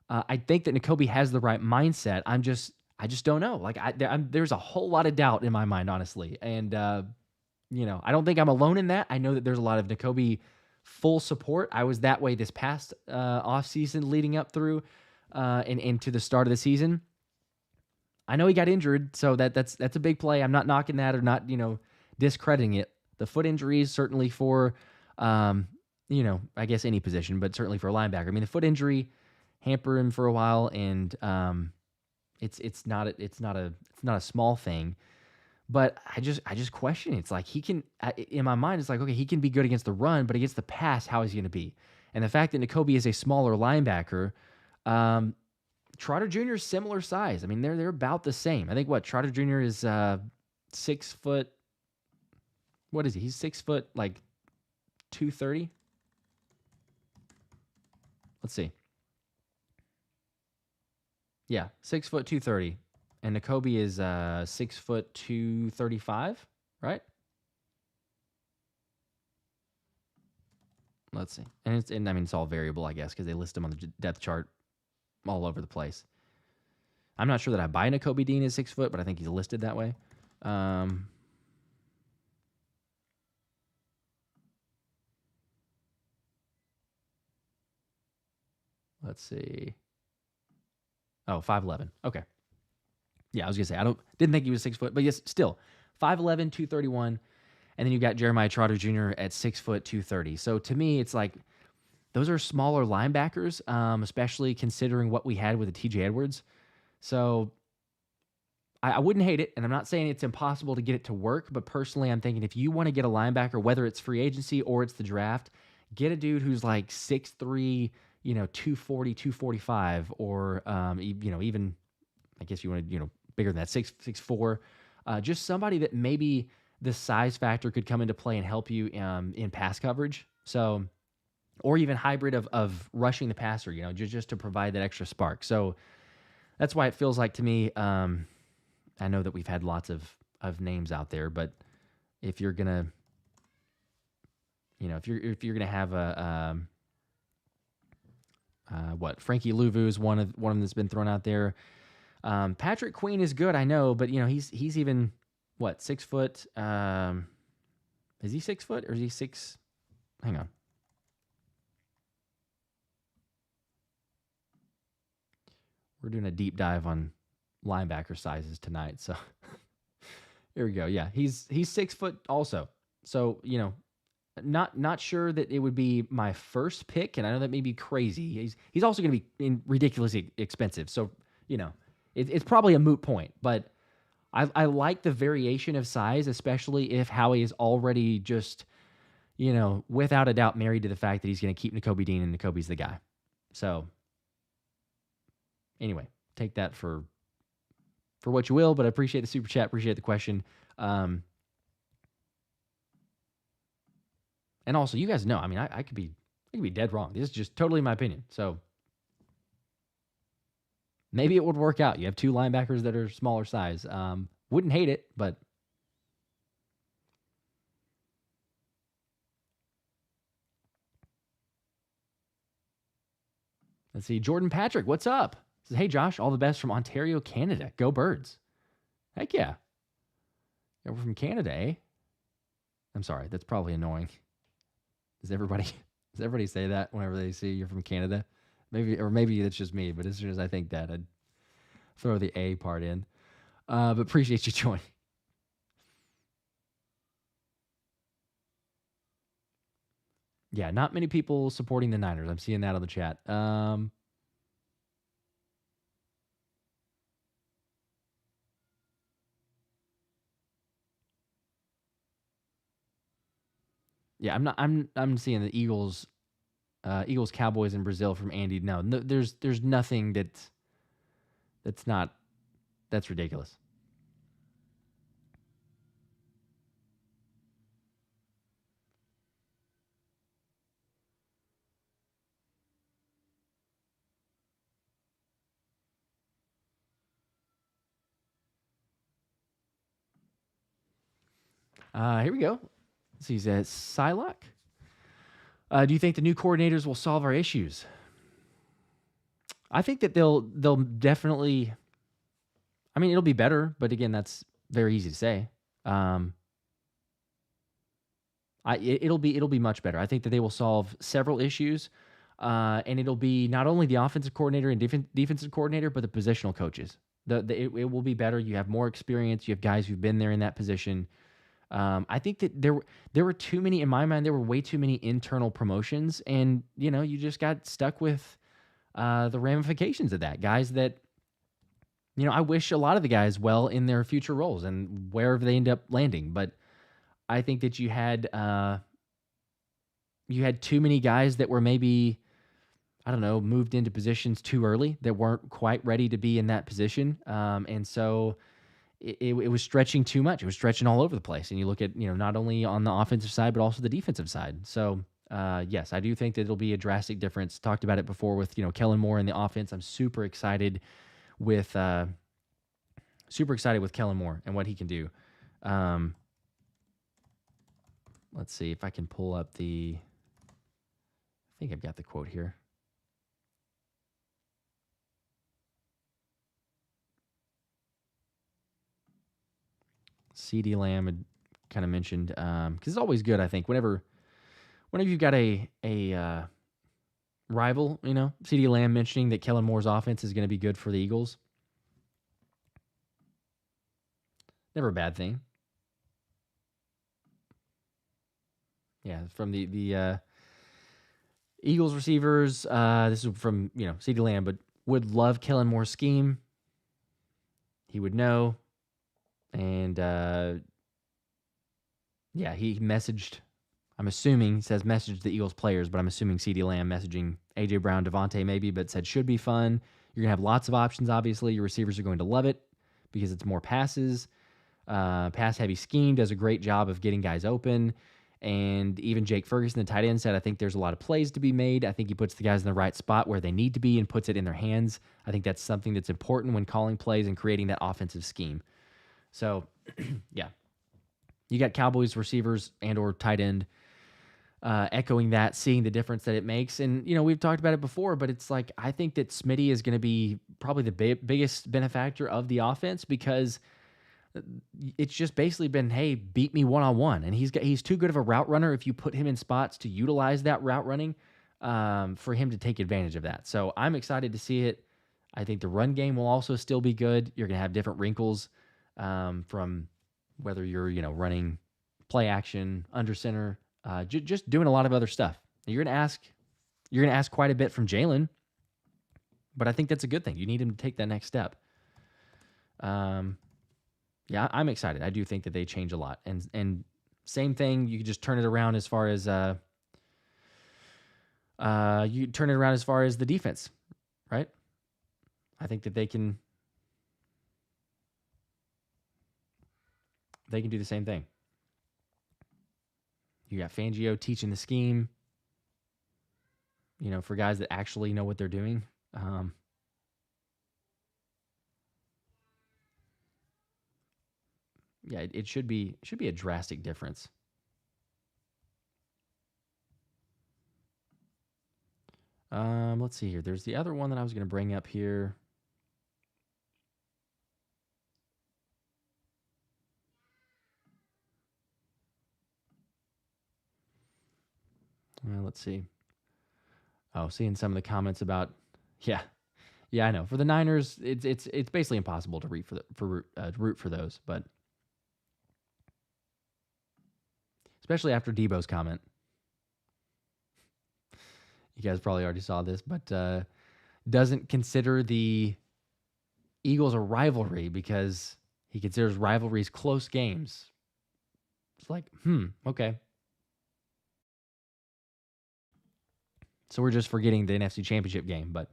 I think that Nakobe has the right mindset. I just don't know. Like, there's a whole lot of doubt in my mind, honestly, and I don't think I'm alone in that. I know that there's a lot of Nakobe full support. I was that way this past off season leading up through and to the start of the season. I know he got injured, so that's a big play. I'm not knocking that or not, discrediting it. The foot injuries certainly for, I guess any position, but certainly for a linebacker. I mean, the foot injury hampered him for a while, and it's not a small thing. But I just question it. It's like he can, in my mind, it's like, okay, he can be good against the run, but against the pass, how is he going to be? And the fact that Nakobe is a smaller linebacker, Trotter Jr. is similar size. I mean, they're about the same. I think Trotter Jr. is 6 foot. What is he? He's 6 foot, like 230. Let's see. Yeah, 6 foot 230. And Nakobe is 6 foot 235, right? Let's see. And I mean, it's all variable, I guess, because they list them on the depth chart all over the place. I'm not sure that I buy Nakobe Dean as 6 foot, but I think he's listed that way. Let's see. Oh, 5'11". Okay. Yeah, I was gonna say didn't think he was 6 foot, but yes, still 5'11", 231, and then you got Jeremiah Trotter Jr. at 6 foot 230. So to me, it's like those are smaller linebackers, especially considering what we had with the T.J. Edwards. So I wouldn't hate it, and I'm not saying it's impossible to get it to work, but personally, I'm thinking if you want to get a linebacker, whether it's free agency or it's the draft, get a dude who's like 6'3", 240, 245, or even I guess you want to bigger than that, 6'4", just somebody that maybe the size factor could come into play and help you in pass coverage. So, or even hybrid of rushing the passer, just to provide that extra spark. So that's why it feels like to me. I know that we've had lots of names out there, but if you're gonna, if you're gonna have Frankie Louvu is one of them that's been thrown out there. Patrick Queen is good, I know, but he's even 6 foot. Is he 6 foot or is he 6? Hang on. We're doing a deep dive on linebacker sizes tonight, so here we go. Yeah, he's 6 foot also. So not sure that it would be my first pick, and I know that may be crazy. He's also going to be ridiculously expensive, so it's probably a moot point. But I like the variation of size, especially if Howie is already just without a doubt married to the fact that he's going to keep Nakobe Dean and Nakobe's the guy. So anyway, take that for what you will, but I appreciate the super chat, appreciate the question. And also, you guys know, I mean, I could be dead wrong. This is just totally my opinion. So maybe it would work out. You have two linebackers that are smaller size. Wouldn't hate it, but let's see. Jordan Patrick, what's up? Says, hey, Josh, all the best from Ontario, Canada. Go Birds. Heck yeah. Yeah, we're from Canada, eh? I'm sorry. That's probably annoying. Does everybody say that whenever they see you're from Canada? Maybe it's just me, but as soon as I think that, I'd throw the A part in. But appreciate you joining. Yeah, not many people supporting the Niners. I'm seeing that on the chat. Yeah, I'm seeing the Eagles, Cowboys in Brazil from Andy. No, there's nothing that's ridiculous. Here we go. Let's see, says Psylocke. Do you think the new coordinators will solve our issues? I think that they'll definitely. I mean, it'll be better, but again, that's very easy to say. It'll be much better. I think that they will solve several issues, and it'll be not only the offensive coordinator and defensive coordinator, but the positional coaches. It will be better. You have more experience. You have guys who've been there in that position. I think that there were too many in my mind. There were way too many internal promotions, and you just got stuck with the ramifications of that. Guys that I wish a lot of the guys well in their future roles and wherever they end up landing. But I think that you had too many guys that were maybe, I don't know, moved into positions too early that weren't quite ready to be in that position. And so it was stretching too much. It was stretching all over the place. And you look at, not only on the offensive side, but also the defensive side. So, yes, I do think that it'll be a drastic difference. Talked about it before with, Kellen Moore in the offense. I'm super excited with Kellen Moore and what he can do. Let's see if I can pull up I think I've got the quote here. CeeDee Lamb had kind of mentioned, because it's always good, I think, whenever you've got a rival, CeeDee Lamb mentioning that Kellen Moore's offense is going to be good for the Eagles. Never a bad thing. Yeah, from the Eagles receivers, this is from, CeeDee Lamb, but would love Kellen Moore's scheme. He would know. And, he messaged, I'm assuming, he says messaged the Eagles players, but I'm assuming CeeDee Lamb messaging A.J. Brown, Devontae maybe, but said should be fun. You're going to have lots of options, obviously. Your receivers are going to love it because it's more passes. Pass-heavy scheme, does a great job of getting guys open. And even Jake Ferguson, the tight end, said, I think there's a lot of plays to be made. I think he puts the guys in the right spot where they need to be and puts it in their hands. I think that's something that's important when calling plays and creating that offensive scheme. So, yeah. You got Cowboys receivers and or tight end echoing that, seeing the difference that it makes. And, we've talked about it before, but it's like I think that Smitty is going to be probably the biggest benefactor of the offense because it's just basically been, hey, beat me one-on-one. And he's too good of a route runner if you put him in spots to utilize that route running for him to take advantage of that. So I'm excited to see it. I think the run game will also still be good. You're going to have different wrinkles from whether you're, running play action, under center, just doing a lot of other stuff. You're going to ask quite a bit from Jalen, but I think that's a good thing. You need him to take that next step. Yeah, I'm excited. I do think that they change a lot. And same thing, you could just turn it around as far as the defense, right? I think that they can do the same thing. You got Fangio teaching the scheme, for guys that actually know what they're doing. Yeah, it should be a drastic difference. Let's see here. There's the other one that I was going to bring up here. Let's see. Oh, seeing some of the comments about, yeah, I know. For the Niners, it's basically impossible to root for those, but especially after Debo's comment. You guys probably already saw this, but doesn't consider the Eagles a rivalry because he considers rivalries close games. It's like, okay. So we're just forgetting the NFC Championship game, but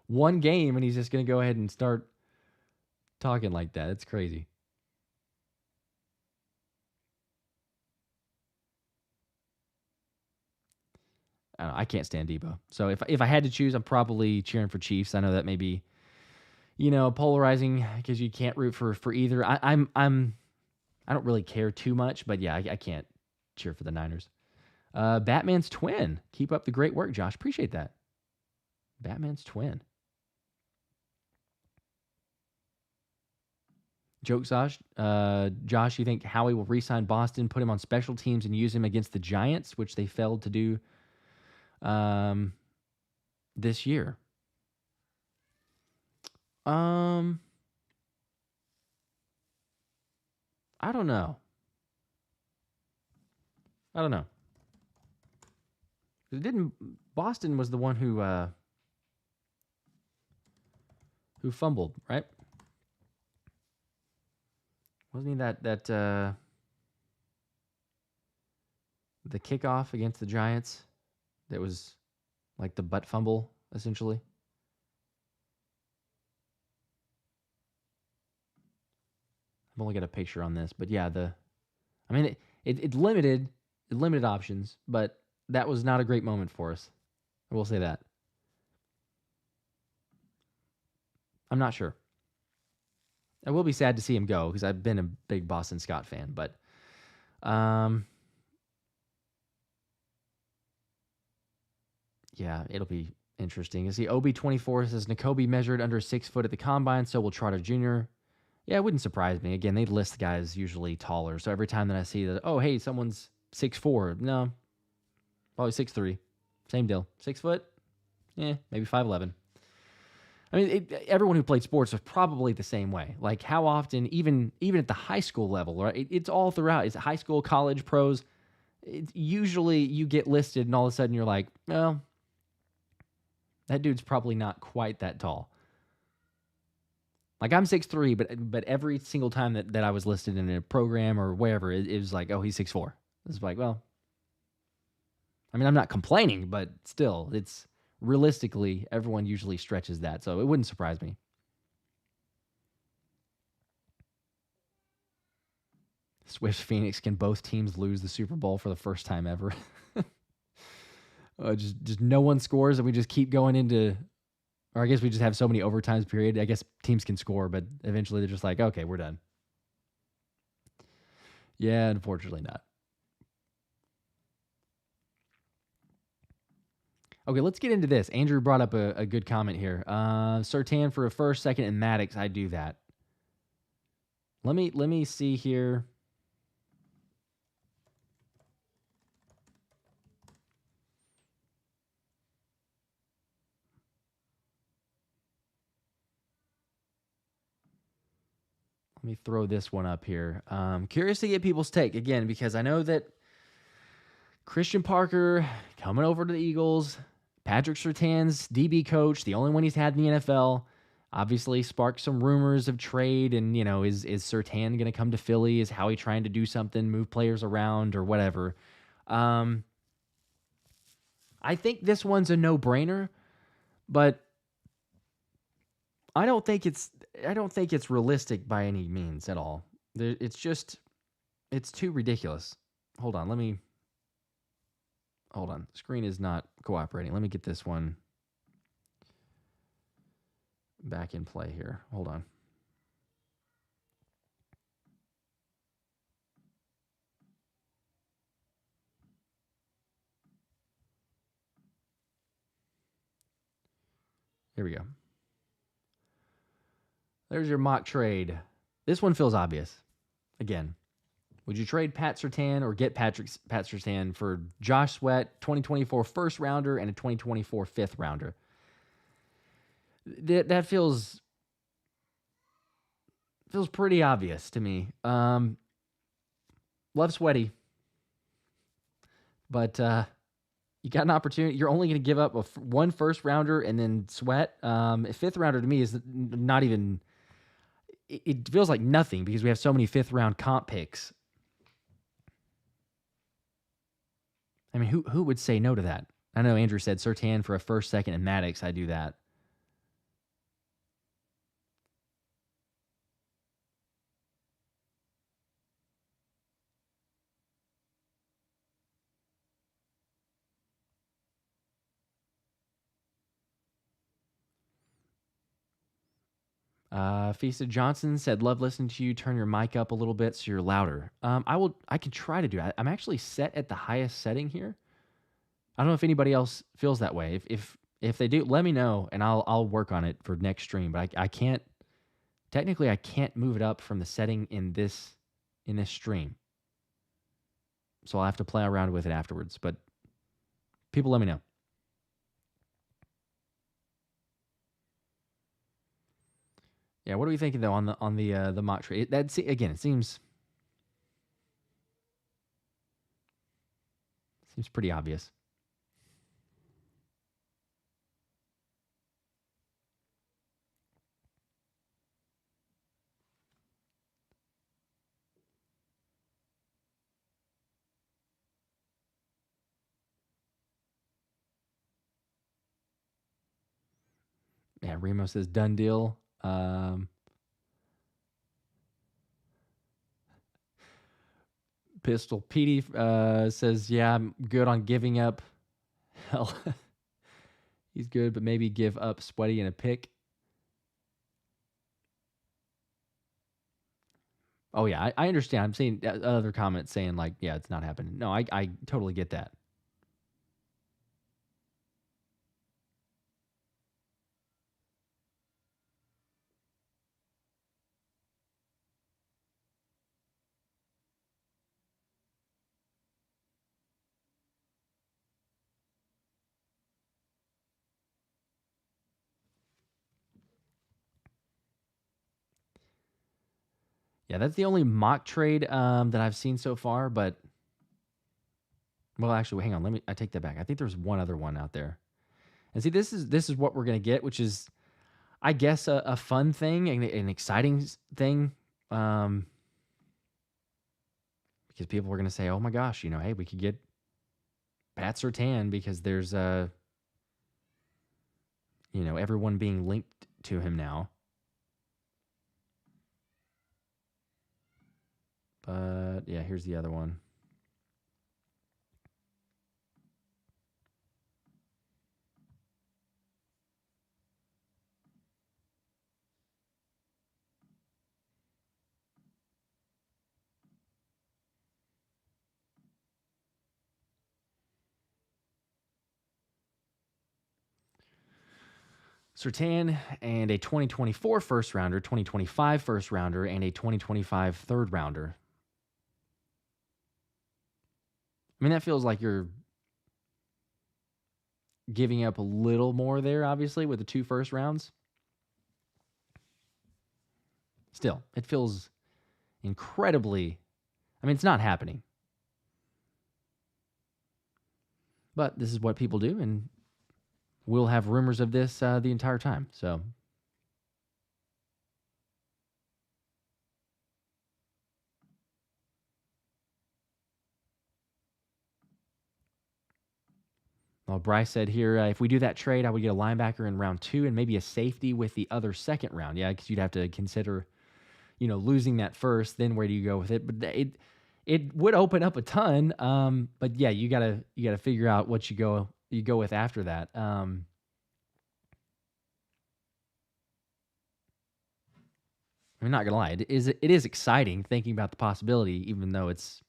one game and he's just going to go ahead and start talking like that. It's crazy. I don't know, I can't stand Debo. So if I had to choose, I'm probably cheering for Chiefs. I know that may be, polarizing because you can't root for either. I don't really care too much, but yeah, I can't cheer for the Niners. Batman's twin. Keep up the great work, Josh. Appreciate that. Batman's twin. Joke, Josh. Josh, you think Howie will re-sign Boston, put him on special teams, and use him against the Giants, which they failed to do this year? Um, I don't know. I don't know. It didn't. Boston was the one who fumbled, right? Wasn't he that the kickoff against the Giants that was like the butt fumble essentially? I've only got a picture on this, but yeah, I mean it limited options, but that was not a great moment for us. I will say that. I'm not sure. I will be sad to see him go because I've been a big Boston Scott fan, but um, yeah, it'll be interesting. You see, OB24 says Nakobe measured under 6 foot at the combine, so will Trotter Jr. Yeah, it wouldn't surprise me. Again, they list guys usually taller, so every time that I see that, oh hey, someone's 6'4", no, probably 6'3", same deal. 6 foot, maybe 5'11". I mean, everyone who played sports was probably the same way. Like, how often, even at the high school level, right? It's all throughout. It's high school, college, pros. It's usually you get listed, and all of a sudden you're like, well, that dude's probably not quite that tall. Like, I'm 6'3", but every single time that I was listed in a program or wherever, it was like, oh, he's 6'4". It's like, well, I mean, I'm not complaining, but still, it's realistically, everyone usually stretches that, so it wouldn't surprise me. Swift Phoenix, can both teams lose the Super Bowl for the first time ever? Just no one scores, and we just keep going into, or I guess we just have so many overtimes period. I guess teams can score, but eventually they're just like, okay, we're done. Yeah, unfortunately not. Okay, let's get into this. Andrew brought up a good comment here. Surtain for a first, second, and Maddox. I do that. Let me see here. Let me throw this one up here. Curious to get people's take again, because I know that Christian Parker coming over to the Eagles, Patrick Surtain's DB coach, the only one he's had in the NFL, obviously sparked some rumors of trade. And, is Surtain going to come to Philly? Is Howie trying to do something, move players around or whatever? I think this one's a no-brainer, but I don't think it's realistic by any means at all. It's too ridiculous. Hold on. Screen is not cooperating. Let me get this one back in play here. Hold on. Here we go. There's your mock trade. This one feels obvious. Again, would you trade Pat Surtain or get Pat Surtain for Josh Sweat, 2024 first rounder and a 2024 fifth rounder? That feels pretty obvious to me. Love Sweaty, but you got an opportunity. You're only going to give up one first rounder and then Sweat. A fifth rounder to me is not even. It feels like nothing because we have so many fifth round comp picks. I mean, who would say no to that? I know Andrew said Surtain for a first, second, and Maddox. I do that. Feasted Johnson said, "Love listening to you. Turn your mic up a little bit so you're louder." I can try to do that. I'm actually set at the highest setting here. I don't know if anybody else feels that way. If they do, let me know and I'll work on it for next stream. But I can't technically I can't move it up from the setting in this stream. So I'll have to play around with it afterwards. But people, let me know. Yeah, what are we thinking though on the mock trade? Again, it seems pretty obvious. Yeah, Remo says done deal. Pistol Petey says, yeah, I'm good on giving up. Hell, he's good, but maybe give up Sweaty and a pick. Oh, yeah, I understand. I'm seeing other comments saying, like, yeah, it's not happening. No, I totally get that. Yeah, that's the only mock trade that I've seen so far. But well, actually, hang on. I take that back. I think there's one other one out there. And see, this is what we're gonna get, which is, I guess, a fun thing and an exciting thing, because people are gonna say, "Oh my gosh, hey, we could get Pat Surtain because there's everyone being linked to him now." But yeah, here's the other one. Surtain and a 2024 first rounder, 2025 first rounder, and a 2025 third rounder. I mean, that feels like you're giving up a little more there, obviously, with the 2 first rounds. Still, it feels incredibly. I mean, it's not happening. But this is what people do, and we'll have rumors of this the entire time. So, well, Bryce said here, if we do that trade, I would get a linebacker in round 2 and maybe a safety with the other second round. Yeah, because you'd have to consider, losing that first. Then where do you go with it? But it would open up a ton. But yeah, you gotta figure out what you go with after that. I'm not gonna lie, it is exciting thinking about the possibility, even though it's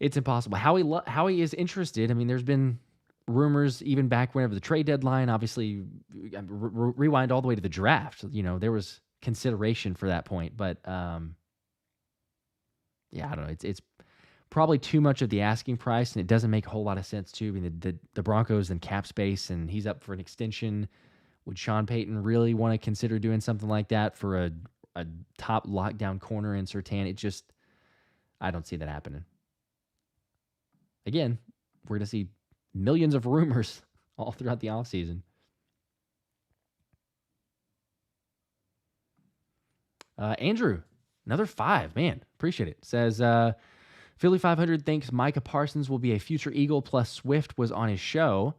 impossible. Howie is interested. I mean, there's been rumors even back whenever the trade deadline. Obviously, rewind all the way to the draft. There was consideration for that point, but yeah, I don't know. It's probably too much of the asking price, and it doesn't make a whole lot of sense too. I mean, the Broncos and cap space, and he's up for an extension. Would Sean Payton really want to consider doing something like that for a top lockdown corner in Surtain? I don't see that happening. Again, we're going to see millions of rumors all throughout the offseason. Andrew, another 5. Man, appreciate it. Says, Philly 500 thinks Micah Parsons will be a future Eagle, plus Swift was on his show.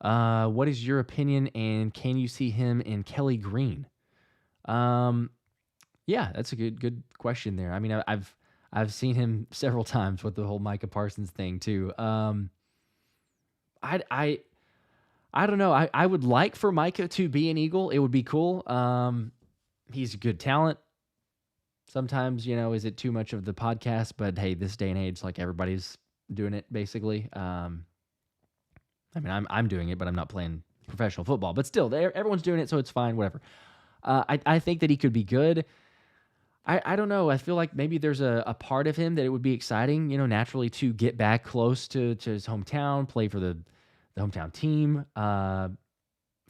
What is your opinion, and can you see him in Kelly Green? Yeah, that's a good question there. I mean, I've seen him several times with the whole Micah Parsons thing too. I don't know. I would like for Micah to be an Eagle. It would be cool. He's a good talent. Sometimes, is it too much of the podcast? But hey, this day and age, like, everybody's doing it basically. I mean, I'm doing it, but I'm not playing professional football. But still, everyone's doing it, so it's fine. Whatever. I think that he could be good. I don't know. I feel like maybe there's a part of him that it would be exciting, naturally, to get back close to his hometown, play for the hometown team.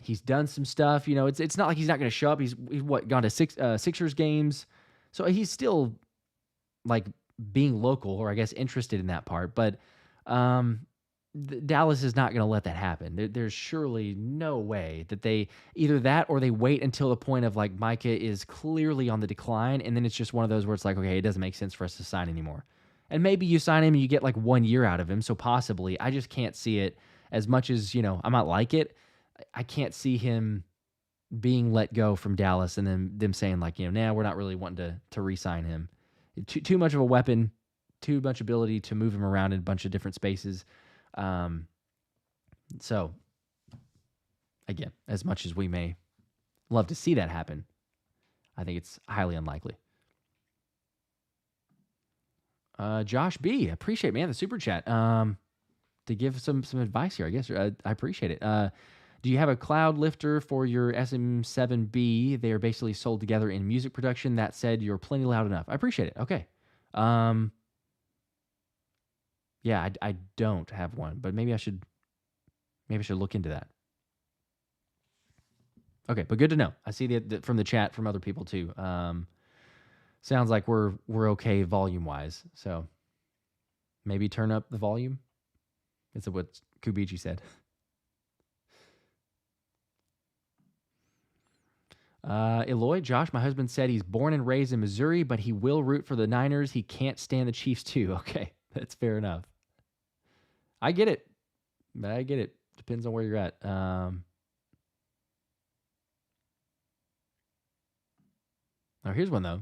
He's done some stuff. It's not like he's not going to show up. He's gone to Sixers games, so he's still like being local, or I guess interested in that part. But Dallas is not going to let that happen. There's surely no way that they either that or they wait until the point of like Micah is clearly on the decline, and then it's just one of those where it's like, okay, it doesn't make sense for us to sign anymore. And maybe you sign him and you get like 1 year out of him. So possibly, I just can't see it as much as I might like it. I can't see him being let go from Dallas and then them saying like, nah, we're not really wanting to re-sign him. Too much of a weapon, too much ability to move him around in a bunch of different spaces. So again, as much as we may love to see that happen, I think it's highly unlikely. Josh B, appreciate, man, the super chat. To give some advice here, I guess. I appreciate it. Do you have a cloud lifter for your SM7B? They are basically sold together in music production. That said, you're plenty loud enough. I appreciate it. Okay. Yeah, I don't have one, but maybe I should look into that. Okay, but good to know. I see that from the chat from other people too. Sounds like we're okay volume wise. So maybe turn up the volume. That's what Kubichi said. Eloy, Josh, my husband said he's born and raised in Missouri, but he will root for the Niners. He can't stand the Chiefs too. Okay, that's fair enough. I get it. Depends on where you're at. Now here's one though.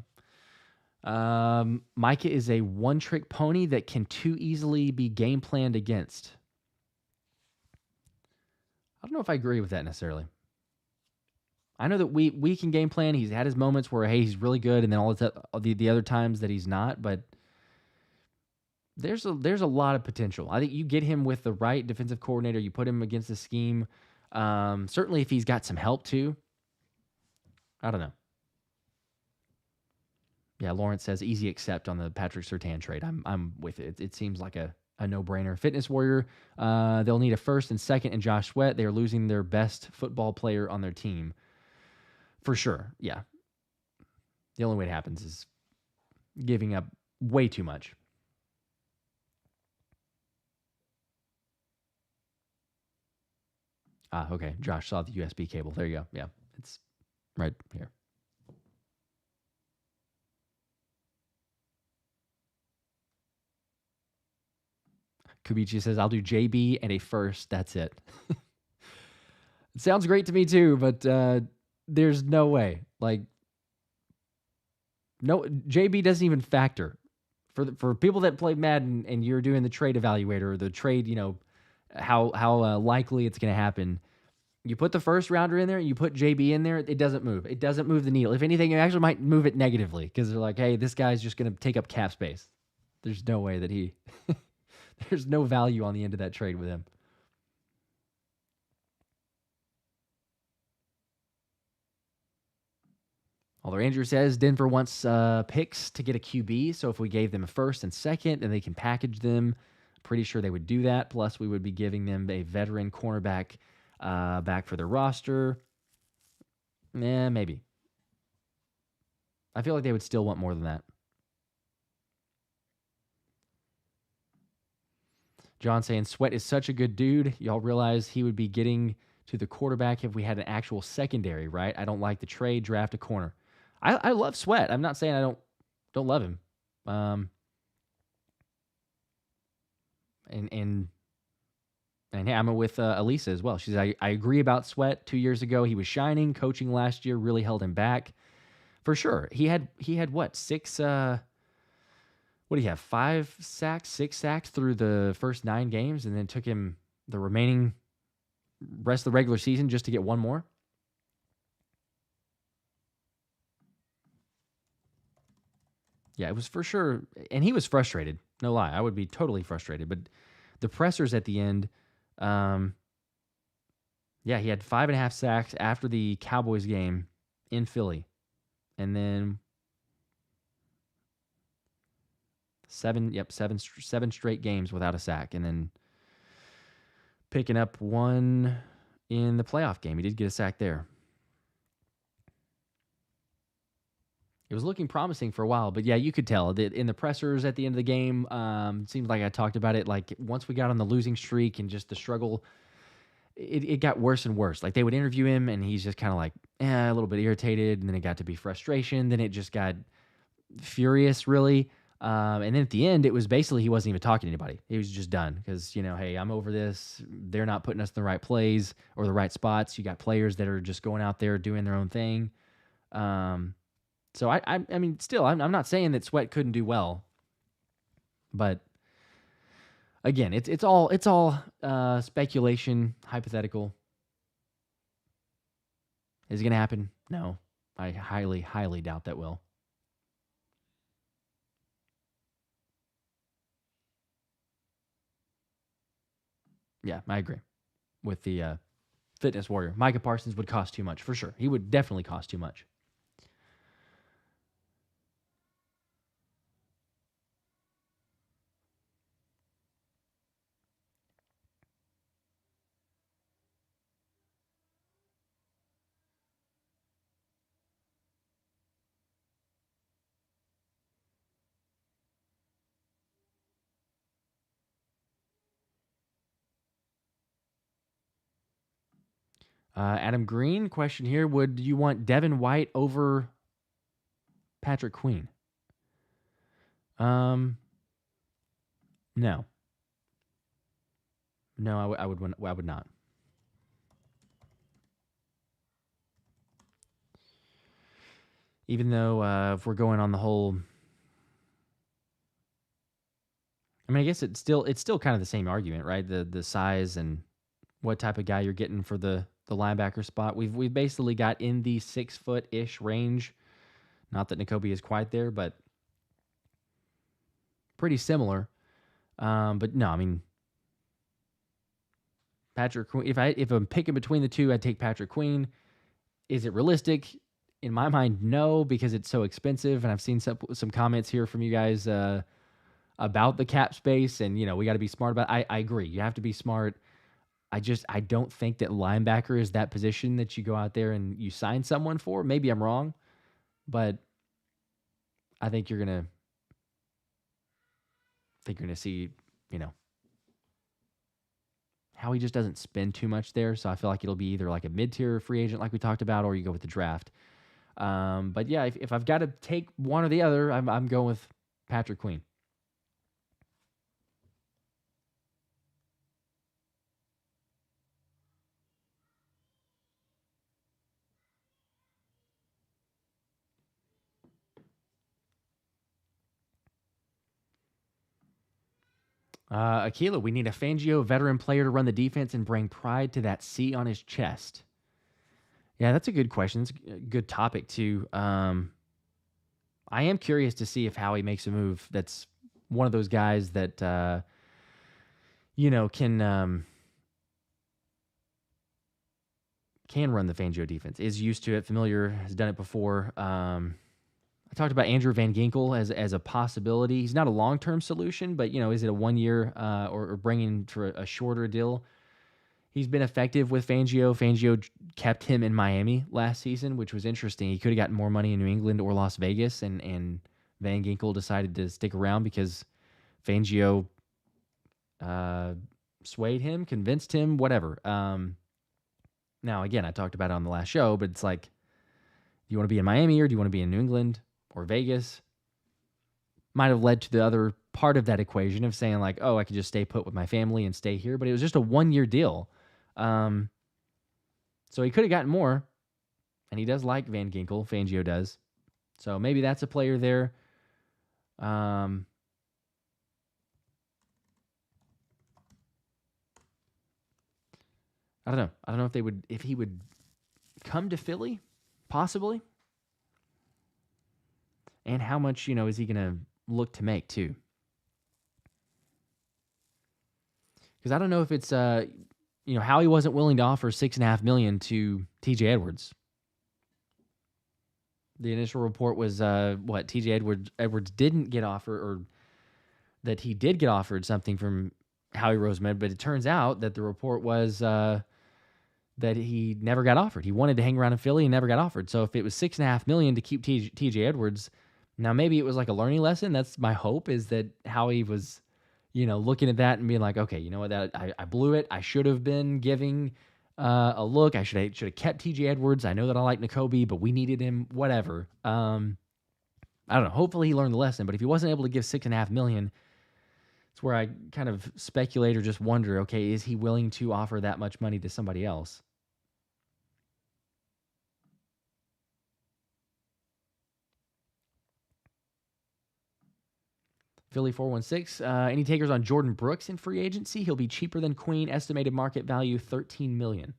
Micah is a one-trick pony that can too easily be game planned against. I don't know if I agree with that necessarily. I know that we can game plan. He's had his moments where, hey, he's really good, and then all the other times that he's not. But there's a lot of potential. I think you get him with the right defensive coordinator. You put him against the scheme. Certainly, if he's got some help too. I don't know. Yeah, Lawrence says easy accept on the Patrick Surtain trade. I'm with it. It seems like a no-brainer. Fitness Warrior, they'll need a first and second in Josh Sweat. They are losing their best football player on their team. For sure, yeah. The only way it happens is giving up way too much. Okay. Josh saw the USB cable. There you go. Yeah, it's right here. Kubichi says, I'll do JB and a first. That's it. It sounds great to me too, but there's no way. Like, no, JB doesn't even factor. For people that play Madden and you're doing the trade evaluator or the trade, how likely it's going to happen. You put the first rounder in there, you put JB in there, it doesn't move. It doesn't move the needle. If anything, it actually might move it negatively because they're like, hey, this guy's just going to take up cap space. There's no way that he... There's no value on the end of that trade with him. Although Andrew says Denver wants picks to get a QB, so if we gave them a first and second and they can package them, pretty sure they would do that. Plus, we would be giving them a veteran cornerback back for their roster. Maybe. I feel like they would still want more than that. John saying, Sweat is such a good dude. Y'all realize he would be getting to the quarterback if we had an actual secondary, right? I don't like the trade, draft a corner. I love Sweat. I'm not saying I don't love him. And yeah, I'm with Elisa as well. She says, I agree about Sweat. 2 years ago, he was shining. Coaching last year really held him back. For sure. He had what, six... what do you have? 5 sacks, 6 sacks through the first 9 games, and then took him the remaining rest of the regular season just to get one more? Yeah, it was for sure. And he was frustrated. No lie. I would be totally frustrated. But the pressers at the end, he had 5.5 sacks after the Cowboys game in Philly. And then seven straight games without a sack, and then picking up one in the playoff game. He did get a sack there. It was looking promising for a while, but yeah, you could tell that in the pressers at the end of the game. It seems like I talked about it. Like once we got on the losing streak and just the struggle, it got worse and worse. Like they would interview him, and he's just kind of like, a little bit irritated, and then it got to be frustration. Then it just got furious, really. And then at the end, it was basically he wasn't even talking to anybody. He was just done because, hey, I'm over this. They're not putting us in the right plays or the right spots. You got players that are just going out there doing their own thing. So I mean, still, I'm not saying that Sweat couldn't do well, but again, it's all speculation, hypothetical. Is it going to happen? No, I highly, highly doubt that will. Yeah, I agree with the fitness warrior. Micah Parsons would cost too much for sure. He would definitely cost too much. Adam Green, question here. Would you want Devin White over Patrick Queen? No. No, I would not. Even though if we're going on the whole, I mean, I guess it's still kind of the same argument, right? The size and what type of guy you're getting for the linebacker spot. We've basically got in the 6 foot ish range. Not that Nakobe is quite there, but pretty similar. But no, I mean, Patrick Queen. If I'm picking between the two, I'd take Patrick Queen. Is it realistic? In my mind, no, because it's so expensive. And I've seen some comments here from you guys about the cap space, and we got to be smart about it. I agree. You have to be smart. I don't think that linebacker is that position that you go out there and you sign someone for. Maybe I'm wrong, but I think you're gonna see, how he just doesn't spend too much there. So I feel like it'll be either like a mid-tier free agent like we talked about, or you go with the draft. But yeah, if I've got to take one or the other, I'm going with Patrick Queen. Aquila, we need a Fangio veteran player to run the defense and bring pride to that C on his chest. Yeah, that's a good question. It's a good topic too. I am curious to see if Howie makes a move that's one of those guys that can run the Fangio defense, is used to it, familiar, has done it before. I talked about Andrew Van Ginkel as a possibility. He's not a long-term solution, but is it a 1 year or bringing for a shorter deal? He's been effective with Fangio. Fangio kept him in Miami last season, which was interesting. He could have gotten more money in New England or Las Vegas, and Van Ginkel decided to stick around because Fangio swayed him, convinced him, whatever. Now, again, I talked about it on the last show, but it's like, do you want to be in Miami or do you want to be in New England or Vegas? Might have led to the other part of that equation of saying like, oh, I could just stay put with my family and stay here. But it was just a 1 year deal. So he could have gotten more. And he does like Van Ginkel. Fangio does. So maybe that's a player there. I don't know. I don't know if he would come to Philly, possibly. And how much, is he going to look to make too? Because I don't know if it's, Howie wasn't willing to offer $6.5 million to TJ Edwards. The initial report was TJ Edwards didn't get offered, or that he did get offered something from Howie Roseman, but it turns out that the report was that he never got offered. He wanted to hang around in Philly and never got offered. So if it was $6.5 million to keep TJ Edwards, now maybe it was like a learning lesson. That's my hope, is that Howie was, looking at that and being like, okay, you know what, that I blew it. I should have been giving a look. I should have kept TJ Edwards. I know that I like Nakobe, but we needed him. Whatever. I don't know. Hopefully he learned the lesson. But if he wasn't able to give $6.5 million, it's where I kind of speculate or just wonder, okay, is he willing to offer that much money to somebody else? Philly 416. Any takers on Jordan Brooks in free agency? He'll be cheaper than Queen. Estimated market value $13 million.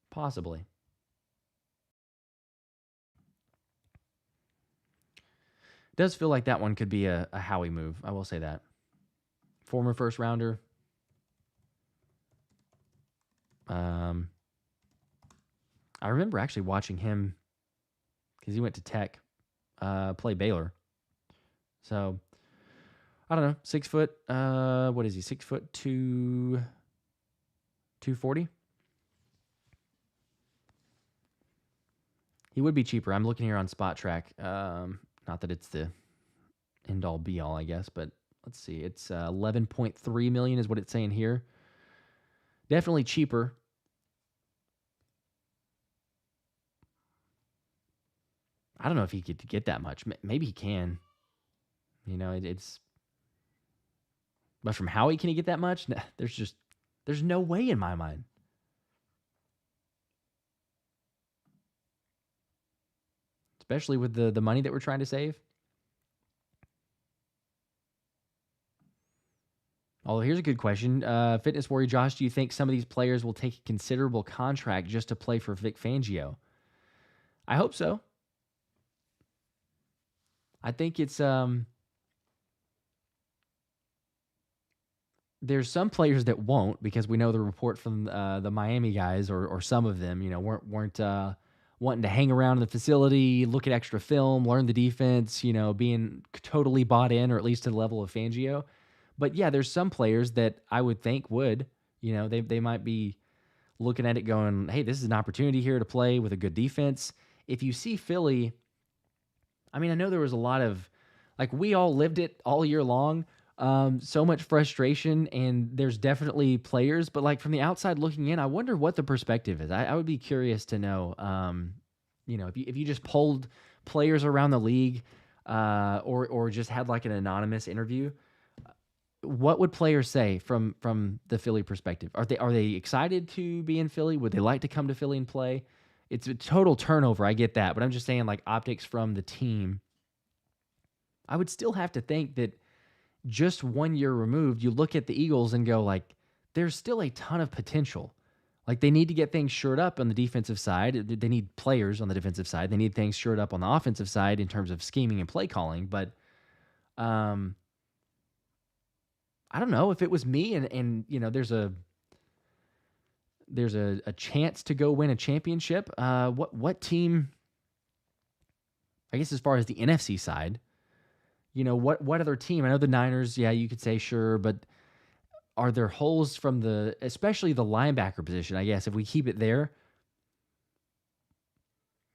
Possibly. Does feel like that one could be a Howie move. I will say that. Former first rounder. I remember actually watching him because he went to Tech, play Baylor. So I don't know, 6 foot. What is he? 6 foot 240. He would be cheaper. I'm looking here on Spot Track. Not that it's the end all be all, I guess, but let's see. It's 11.3 million is what it's saying here. Definitely cheaper. I don't know if he could get that much. Maybe he can. It's. But from Howie, can he get that much? There's no way in my mind. Especially with the money that we're trying to save. Although here's a good question. Fitness Warrior Josh, do you think some of these players will take a considerable contract just to play for Vic Fangio? I hope so. I think it's there's some players that won't, because we know the report from the Miami guys, or some of them, weren't wanting to hang around in the facility, look at extra film, learn the defense, being totally bought in, or at least to the level of Fangio. But yeah, there's some players that I would think would, they might be looking at it going, hey, this is an opportunity here to play with a good defense. If you see Philly, I mean, I know there was a lot of, like, we all lived it all year long. So much frustration, and there's definitely players, but like from the outside looking in, I wonder what the perspective is. I would be curious to know, if you just polled players around the league, or just had like an anonymous interview, what would players say from the Philly perspective? Are they excited to be in Philly? Would they like to come to Philly and play? It's a total turnover. I get that, but I'm just saying, like, optics from the team. I would still have to think that just 1 year removed, you look at the Eagles and go, like, there's still a ton of potential. Like, they need to get things shored up on the defensive side. They need players on the defensive side. They need things shored up on the offensive side in terms of scheming and play calling. But I don't know, if it was me and there's a chance to go win a championship, what team, I guess as far as the NFC side, what other team? I know the Niners, yeah, you could say sure, but are there holes from especially the linebacker position, I guess, if we keep it there?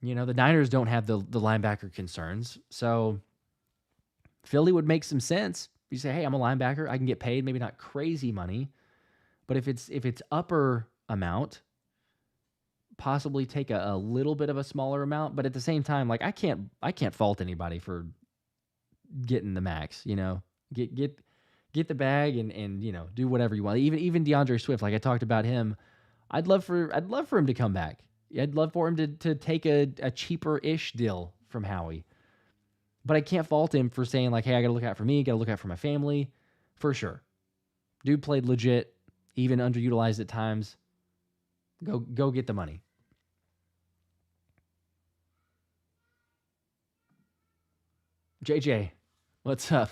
The Niners don't have the linebacker concerns. So Philly would make some sense. You say, hey, I'm a linebacker. I can get paid, maybe not crazy money, but if it's upper amount, possibly take a little bit of a smaller amount. But at the same time, like, I can't fault anybody for getting the max, get the bag and do whatever you want. Even DeAndre Swift, like I talked about him, I'd love for him to come back. I'd love for him to take a cheaper-ish deal from Howie. But I can't fault him for saying, like, hey, I got to look out for me, got to look out for my family, for sure. Dude played legit, even underutilized at times. Go get the money. JJ, what's up?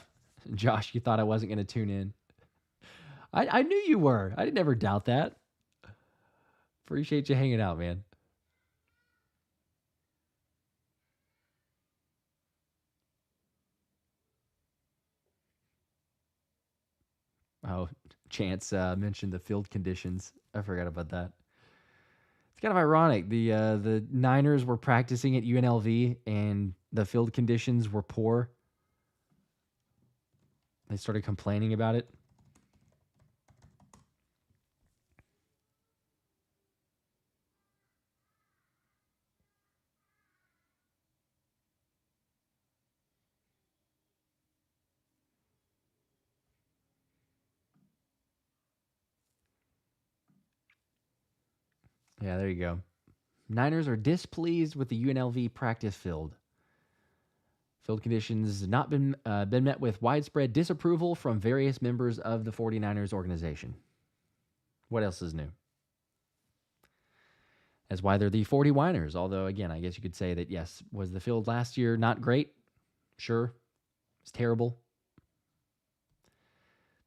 Josh, you thought I wasn't going to tune in. I knew you were. I didn't ever doubt that. Appreciate you hanging out, man. Oh, Chance mentioned the field conditions. I forgot about that. It's kind of ironic. The Niners were practicing at UNLV and the field conditions were poor. They started complaining about it. Yeah, there you go. Niners are displeased with the UNLV practice field. Field conditions have not been met with widespread disapproval from various members of the 49ers organization. What else is new? That's why they're the 40 Winers. Although, again, I guess you could say that, yes, was the field last year not great? Sure. It's terrible.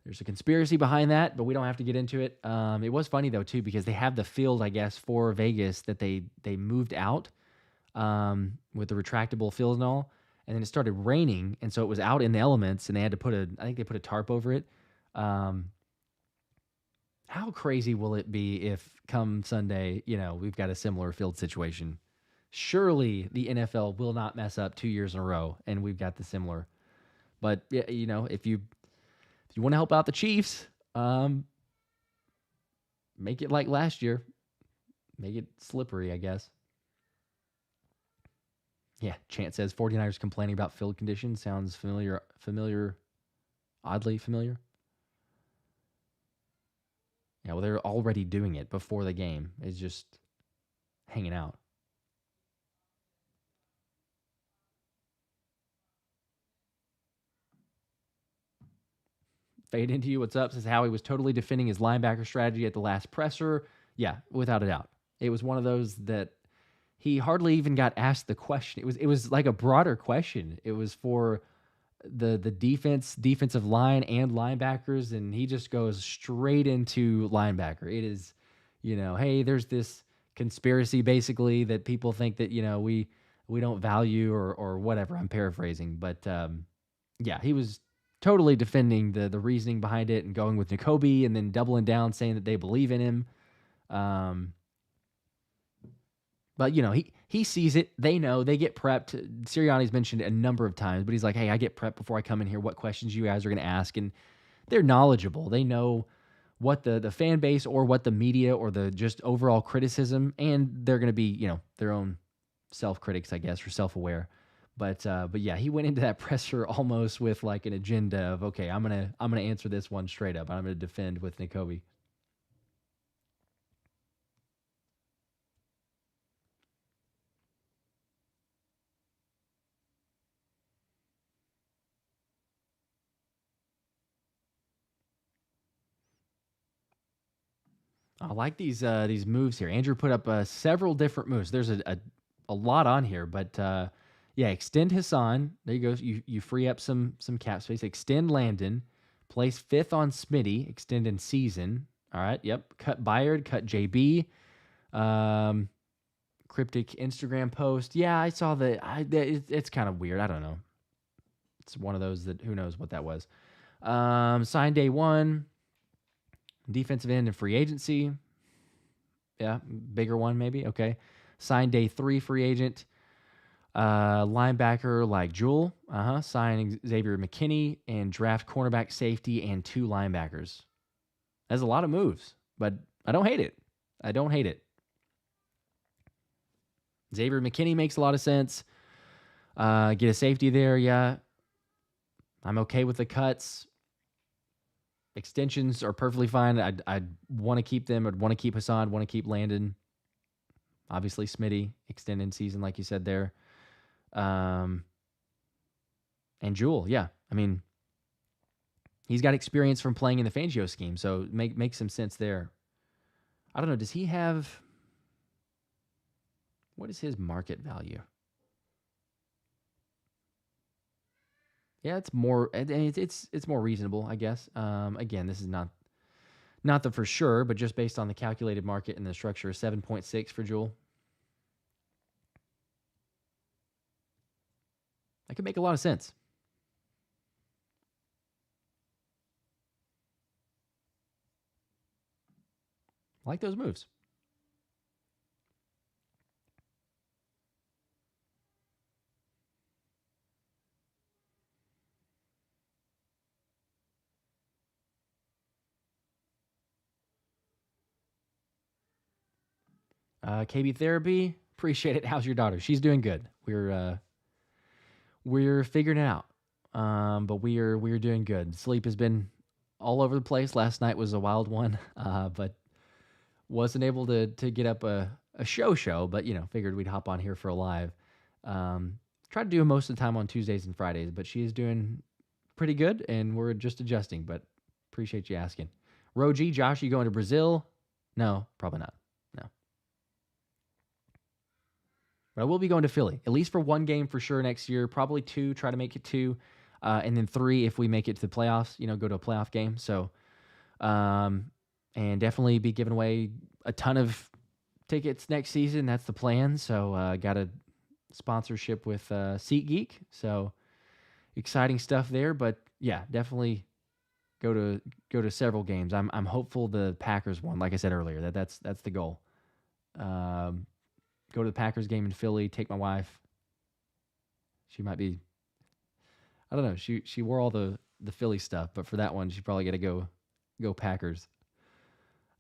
There's a conspiracy behind that, but we don't have to get into it. It was funny, though, too, because they have the field, I guess, for Vegas that they moved out with the retractable field and all. And then it started raining, and so it was out in the elements, and they had to I think they put a tarp over it. How crazy will it be if come Sunday, we've got a similar field situation? Surely the NFL will not mess up 2 years in a row, and we've got the similar. But if you want to help out the Chiefs, make it like last year. Make it slippery, I guess. Yeah, Chant says 49ers complaining about field conditions sounds familiar, oddly familiar. Yeah, well, they're already doing it before the game. It's just hanging out. Fade into you. What's up? Says Howie was totally defending his linebacker strategy at the last presser. Yeah, without a doubt. It was one of those that he hardly even got asked the question. It was like a broader question. It was for the defensive line and linebackers, and he just goes straight into linebacker. It is, hey, there's this conspiracy basically that people think that we don't value or whatever. I'm paraphrasing, but yeah, he was totally defending the reasoning behind it and going with Nakobe and then doubling down saying that they believe in him. But he sees it. They know. They get prepped. Sirianni's mentioned it a number of times, but he's like, "Hey, I get prepped before I come in here. What questions you guys are going to ask?" And they're knowledgeable. They know what the fan base or what the media or the just overall criticism, and they're going to be their own self critics, I guess, or self aware. But yeah, he went into that presser almost with like an agenda of, okay, I'm gonna answer this one straight up. I'm gonna defend with Nakobe. I like these moves here. Andrew put up several different moves. There's a lot on here, but yeah, extend Hassan. There you go. You free up some cap space. Extend Landon. Place fifth on Smitty. Extend in season. All right. Yep. Cut Byard. Cut JB. Cryptic Instagram post. Yeah, I saw that. It's kind of weird. I don't know. It's one of those that who knows what that was. Sign day one. Defensive end and free agency. Yeah, bigger one maybe. Okay. Sign day 3 free agent. Linebacker like Jewel. Sign Xavier McKinney and draft cornerback, safety, and 2 linebackers. That's a lot of moves, but I don't hate it. I don't hate it. Xavier McKinney makes a lot of sense. Get a safety there, yeah. I'm okay with the cuts. Extensions are perfectly fine. I'd want to keep them. I'd want to keep Hassan, want to keep Landon. Obviously, Smitty, extended season, like you said there. And Jewel, yeah. I mean, he's got experience from playing in the Fangio scheme, so makes some sense there. I don't know. Does he have... What is his market value? Yeah, it's more. It's more reasonable, I guess. Again, this is not the for sure, but just based on the calculated market and the structure, 7.6 for Jewel. That could make a lot of sense. I like those moves. KB Therapy, appreciate it. How's your daughter? She's doing good. We're figuring it out. But we're doing good. Sleep has been all over the place. Last night was a wild one. But wasn't able to get up a show, but figured we'd hop on here for a live. Try to do it most of the time on Tuesdays and Fridays, but she is doing pretty good, and we're just adjusting. But appreciate you asking. Roji, Josh, you going to Brazil? No, probably not. No, but I will be going to Philly at least for one game for sure next year. Probably two. Try to make it two, and then three if we make it to the playoffs. Go to a playoff game. So, and definitely be giving away a ton of tickets next season. That's the plan. So, got a sponsorship with SeatGeek. So, exciting stuff there. But yeah, definitely go to several games. I'm hopeful the Packers one. Like I said earlier, that's the goal. Go to the Packers game in Philly. Take my wife. She might be. I don't know. She wore all the Philly stuff, but for that one, she's probably got to go Packers.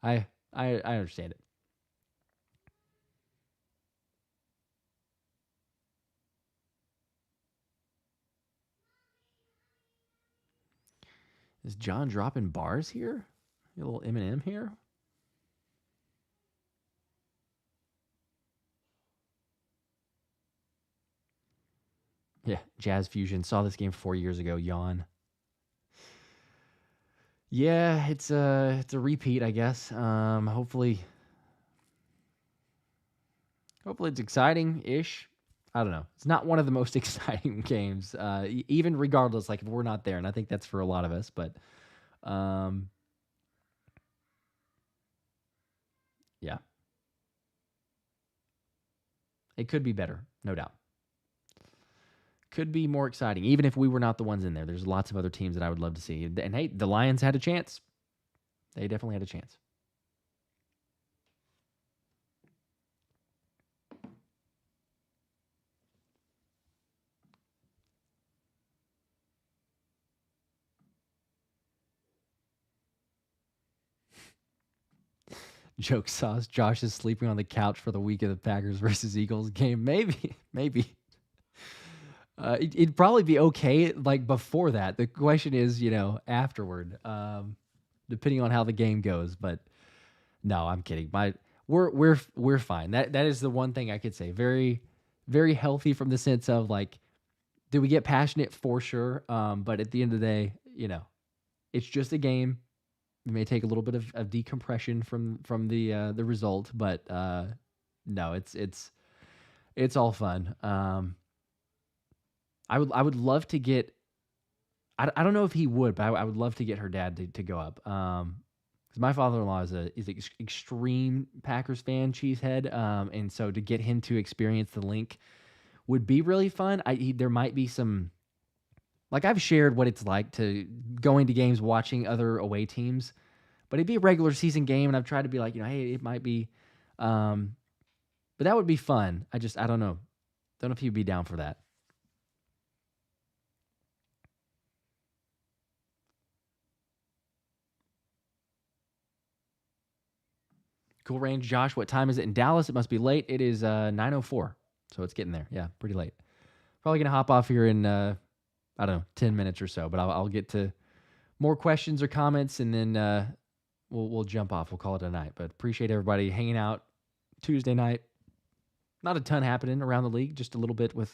I understand it. Is John dropping bars here? A little Eminem here. Yeah, Jazz Fusion. Saw this game 4 years ago. Yawn. Yeah, it's a repeat, I guess. Hopefully it's exciting ish. I don't know. It's not one of the most exciting games, even regardless. Like if we're not there, and I think that's for a lot of us. But um, yeah, it could be better, no doubt. Could be more exciting, even if we were not the ones in there. There's lots of other teams that I would love to see. And hey, the Lions had a chance. They definitely had a chance. Joke sauce. Josh is sleeping on the couch for the week of the Packers versus Eagles game. Maybe. It'd probably be okay like before that. The question is, afterward, depending on how the game goes. But no, I'm kidding. We're fine. That is the one thing I could say. Very, very healthy from the sense of like, do we get passionate for sure? But at the end of the day, it's just a game. We may take a little bit of decompression from the result, but no, it's all fun. I would love to get. I don't know if he would, but I would love to get her dad to go up. Because my father-in-law is an extreme Packers fan, cheesehead. And so to get him to experience the link would be really fun. There might be some. Like I've shared what it's like to going to games, watching other away teams, but it'd be a regular season game, and I've tried to be like, hey, it might be, but that would be fun. I don't know, don't know if he'd be down for that. Cool range, Josh. What time is it in Dallas? It must be late. It is 9:04, so it's getting there. Yeah, pretty late. Probably gonna hop off here in I don't know 10 minutes or so, but I'll get to more questions or comments, and then we'll jump off. We'll call it a night. But appreciate everybody hanging out Tuesday night. Not a ton happening around the league, just a little bit with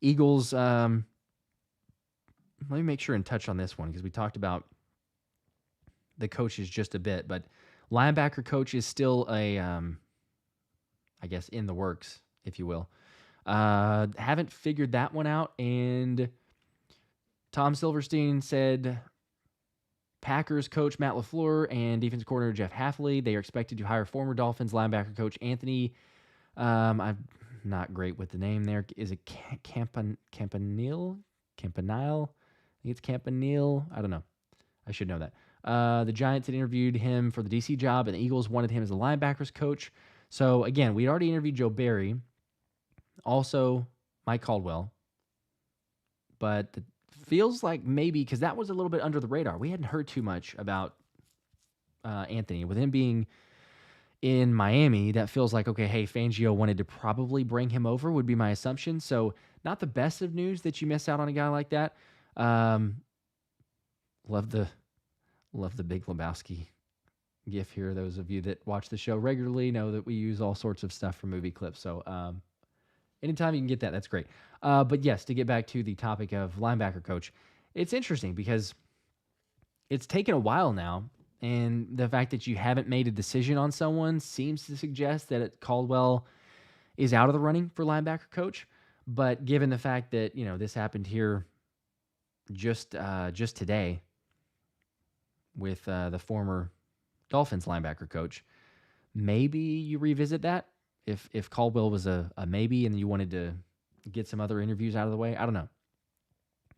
Eagles. Let me make sure and touch on this one because we talked about the coaches just a bit, but linebacker coach is still I guess, in the works, if you will. Haven't figured that one out, and Tom Silverstein said Packers coach Matt LaFleur and defensive coordinator Jeff Hafley, they are expected to hire former Dolphins linebacker coach Anthony. I'm not great with the name there. Is it Campanile? Campanile? I think it's Campanile. I don't know. I should know that. The Giants had interviewed him for the DC job, and the Eagles wanted him as a linebackers coach. So, again, we'd already interviewed Joe Barry, also Mike Caldwell. But it feels like maybe, because that was a little bit under the radar. We hadn't heard too much about Anthony. With him being in Miami, that feels like, okay, hey, Fangio wanted to probably bring him over, would be my assumption. So, not the best of news that you miss out on a guy like that. Love the Big Lebowski gif here. Those of you that watch the show regularly know that we use all sorts of stuff from movie clips. So anytime you can get that, that's great. But yes, to get back to the topic of linebacker coach, it's interesting because it's taken a while now, and the fact that you haven't made a decision on someone seems to suggest that Caldwell is out of the running for linebacker coach. But given the fact that, this happened here just today with the former Dolphins linebacker coach, maybe you revisit that if Caldwell was a maybe and you wanted to get some other interviews out of the way. I don't know.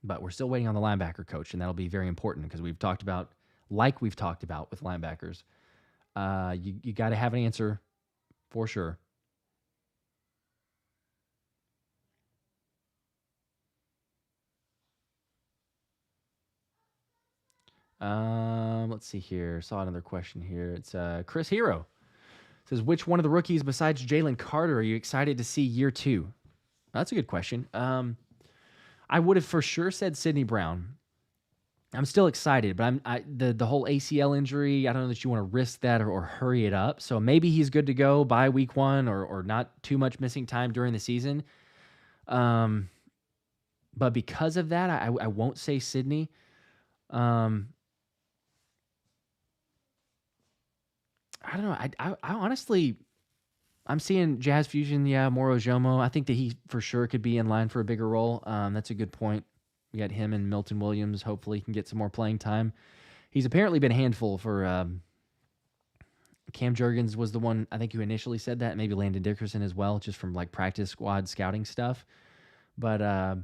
But we're still waiting on the linebacker coach, and that'll be very important because we've talked about with linebackers, you got to have an answer for sure. Let's see here. Saw another question here. It's Chris Hero. It says, which one of the rookies besides Jalen Carter are you excited to see year 2? That's a good question. I would have for sure said Sidney Brown. I'm still excited, but the whole ACL injury, I don't know that you want to risk that or hurry it up. So maybe he's good to go by week 1 or not too much missing time during the season. But because of that, I won't say Sidney. I don't know. I honestly, I'm seeing Jazz Fusion. Yeah, Moro Jomo. I think that he for sure could be in line for a bigger role. That's a good point. We got him and Milton Williams. Hopefully, he can get some more playing time. He's apparently been a handful for Cam Jurgens was the one I think who initially said that. Maybe Landon Dickerson as well, just from like practice squad scouting stuff. But I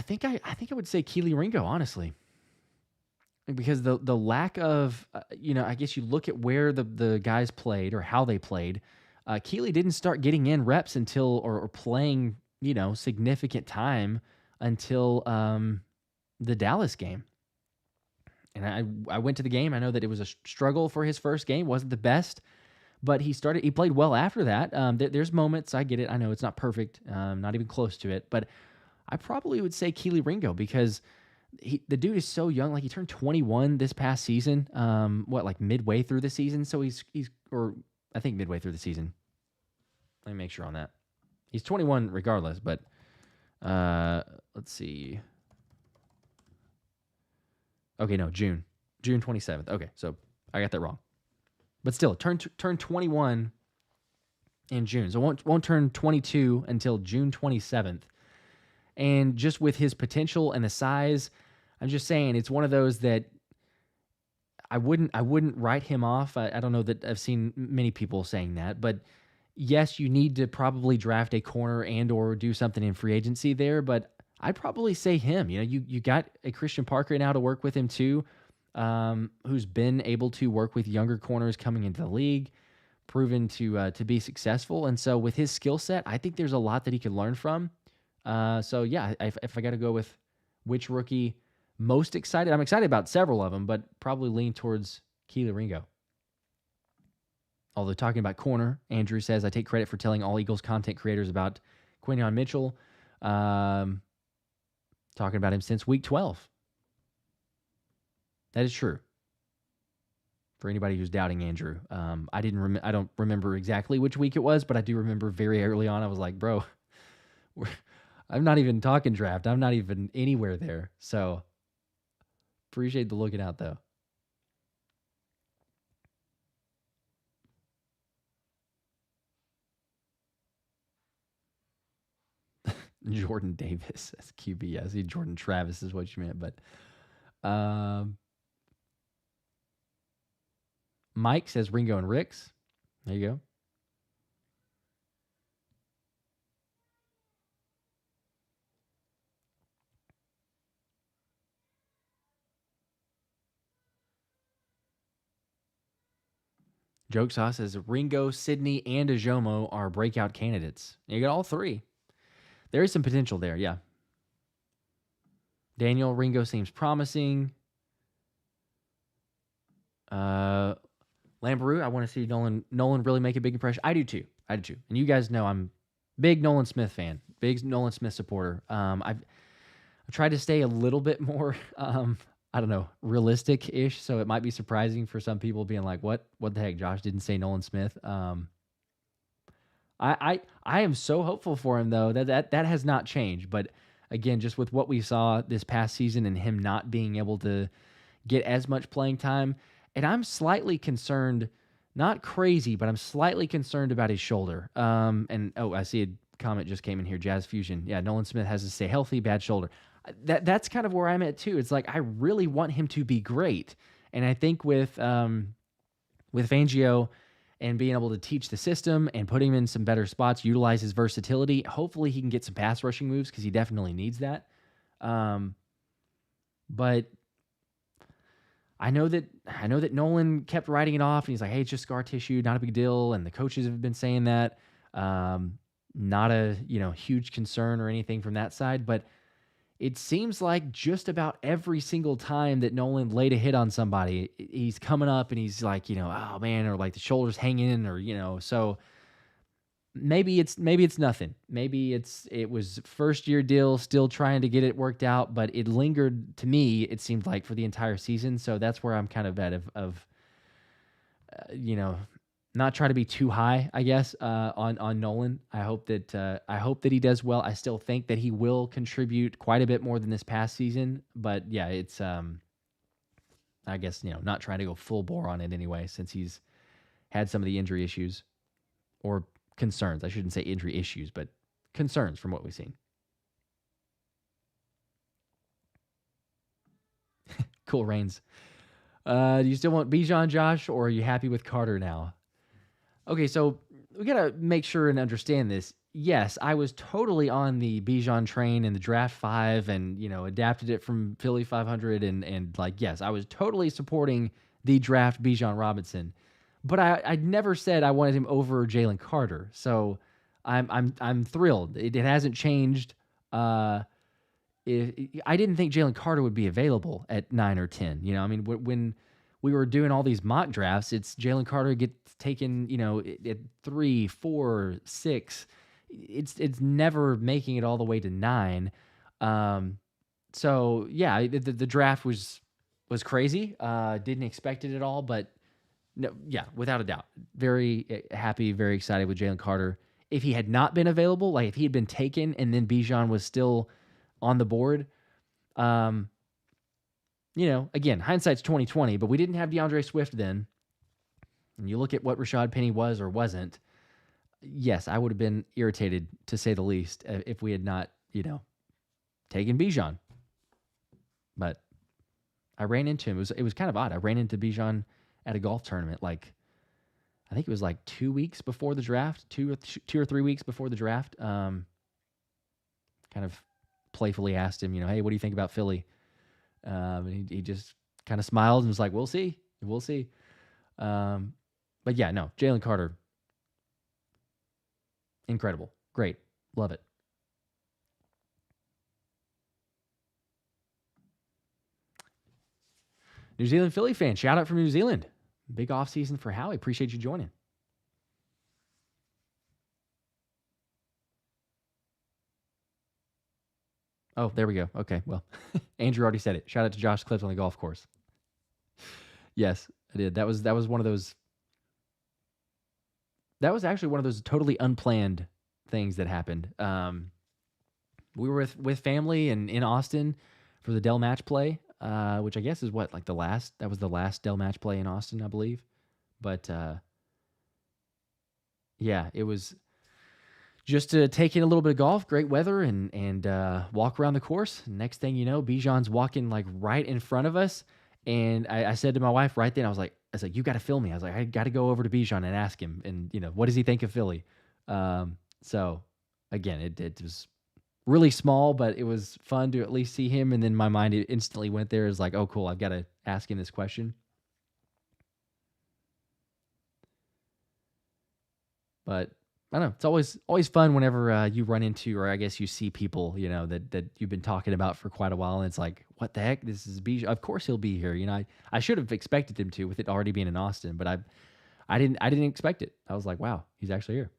think I would say Keely Ringo, honestly. Because the lack of, I guess you look at where the guys played or how they played. Keely didn't start getting in reps until, or playing, significant time until the Dallas game. And I went to the game. I know that it was a struggle for his first game. Wasn't the best, but he played well after that. There's moments, I get it. I know it's not perfect, not even close to it, but I probably would say Keely Ringo because the dude is so young. Like, he turned 21 this past season. Like midway through the season? So or I think midway through the season. Let me make sure on that. He's 21 regardless, but let's see. Okay, no, June 27th. Okay, so I got that wrong. But still, turn 21 in June. So won't turn 22 until June 27th. And just with his potential and the size, I'm just saying it's one of those that I wouldn't write him off. I don't know that I've seen many people saying that, but yes, you need to probably draft a corner and or do something in free agency there, but I'd probably say him. You got a Christian Parker now to work with him too, who's been able to work with younger corners coming into the league, proven to be successful. And so with his skill set, I think there's a lot that he could learn from. So yeah, if I got to go with which rookie most excited, I'm excited about several of them, but probably lean towards Keely Ringo. Although talking about corner, Andrew says, I take credit for telling all Eagles content creators about Quinyon Mitchell. Talking about him since week 12. That is true. For anybody who's doubting Andrew, I don't remember exactly which week it was, but I do remember very early on. I was like, bro, I'm not even talking draft. I'm not even anywhere there. So appreciate the looking out though. Jordan Davis as QB. I see Jordan Travis is what you meant, but Mike says Ringo and Ricks. There you go. Joke Sauce says Ringo, Sydney, and Ajomo are breakout candidates. You got all three. There is some potential there, yeah. Daniel, Ringo seems promising. Lambaroo, I want to see Nolan really make a big impression. I do too. And you guys know I'm big Nolan Smith fan, big Nolan Smith supporter. I've tried to stay a little bit more, I don't know, realistic-ish. So it might be surprising for some people being like, "What the heck? Josh didn't say Nolan Smith." I am so hopeful for him though. That has not changed. But again, just with what we saw this past season and him not being able to get as much playing time, and I'm slightly concerned, not crazy, but I'm slightly concerned about his shoulder. And I see a comment just came in here, Jazz Fusion. Yeah, Nolan Smith has to stay healthy, bad shoulder. That's kind of where I'm at too. It's like I really want him to be great, and I think with Fangio and being able to teach the system and put him in some better spots, utilize his versatility, hopefully he can get some pass rushing moves because he definitely needs that. But I know that Nolan kept writing it off, and he's like, "Hey, it's just scar tissue, not a big deal." And the coaches have been saying that, not a huge concern or anything from that side. But it seems like just about every single time that Nolan laid a hit on somebody, he's coming up and he's like, oh man, or like the shoulders hanging, or so. Maybe it's nothing. Maybe it was first year deal, still trying to get it worked out, but it lingered to me. It seemed like for the entire season. So that's where I'm kind of at of not try to be too high, I guess, on Nolan. I hope that he does well. I still think that he will contribute quite a bit more than this past season. But yeah, it's I guess not trying to go full bore on it anyway, since he's had some of the injury issues or concerns. I shouldn't say injury issues, but concerns from what we've seen. Cool Reigns. Do you still want Bijan, Josh, or are you happy with Carter now? Okay, so we got to make sure and understand this. Yes, I was totally on the Bijan train in the draft 5 and, adapted it from Philly 500 and yes, I was totally supporting the draft Bijan Robinson. But I never said I wanted him over Jalen Carter. So I'm thrilled. It hasn't changed. I didn't think Jalen Carter would be available at 9 or 10. When we were doing all these mock drafts, it's Jalen Carter gets taken, at 3, 4, 6. It's never making it all the way to 9. So yeah, the draft was crazy. Didn't expect it at all, but no, yeah, without a doubt, very happy, very excited with Jalen Carter. If he had not been available, like if he had been taken and then Bijan was still on the board, again, hindsight's 2020, but we didn't have DeAndre Swift then. And you look at what Rashad Penny was or wasn't. Yes, I would have been irritated, to say the least, if we had not, taken Bijan. But I ran into him. It was kind of odd. I ran into Bijan at a golf tournament, I think it was 2 weeks before the draft, 2 or 3 weeks before the draft. Kind of playfully asked him, hey, what do you think about Philly? And he just kind of smiled and was like, we'll see. But yeah, no, Jalen Carter, incredible, great, love it. New Zealand Philly fan, shout out from New Zealand. Big off season for Howie. Appreciate you joining. Oh, there we go. Okay, well, Andrew already said it. Shout out to Josh Clips on the golf course. Yes, I did. That was one of those. That was actually one of those totally unplanned things that happened. We were with family and in Austin for the Dell match play, which I guess is the last Dell match play in Austin, I believe. But yeah, it was just to take in a little bit of golf, great weather, and walk around the course. Next thing you know, Bijan's walking right in front of us, and I said to my wife right then, I was like, you got to film me. I was like, I got to go over to Bijan and ask him, and what does he think of Philly? So again, it was really small, but it was fun to at least see him. And then my mind instantly went there. Is like, oh, cool, I've got to ask him this question. But I don't know. It's always fun whenever you run into, or I guess you see people, that you've been talking about for quite a while, and it's like, what the heck? This is Bijan. Of course he'll be here. I should have expected him to, with it already being in Austin, but I didn't expect it. I was like, wow, he's actually here.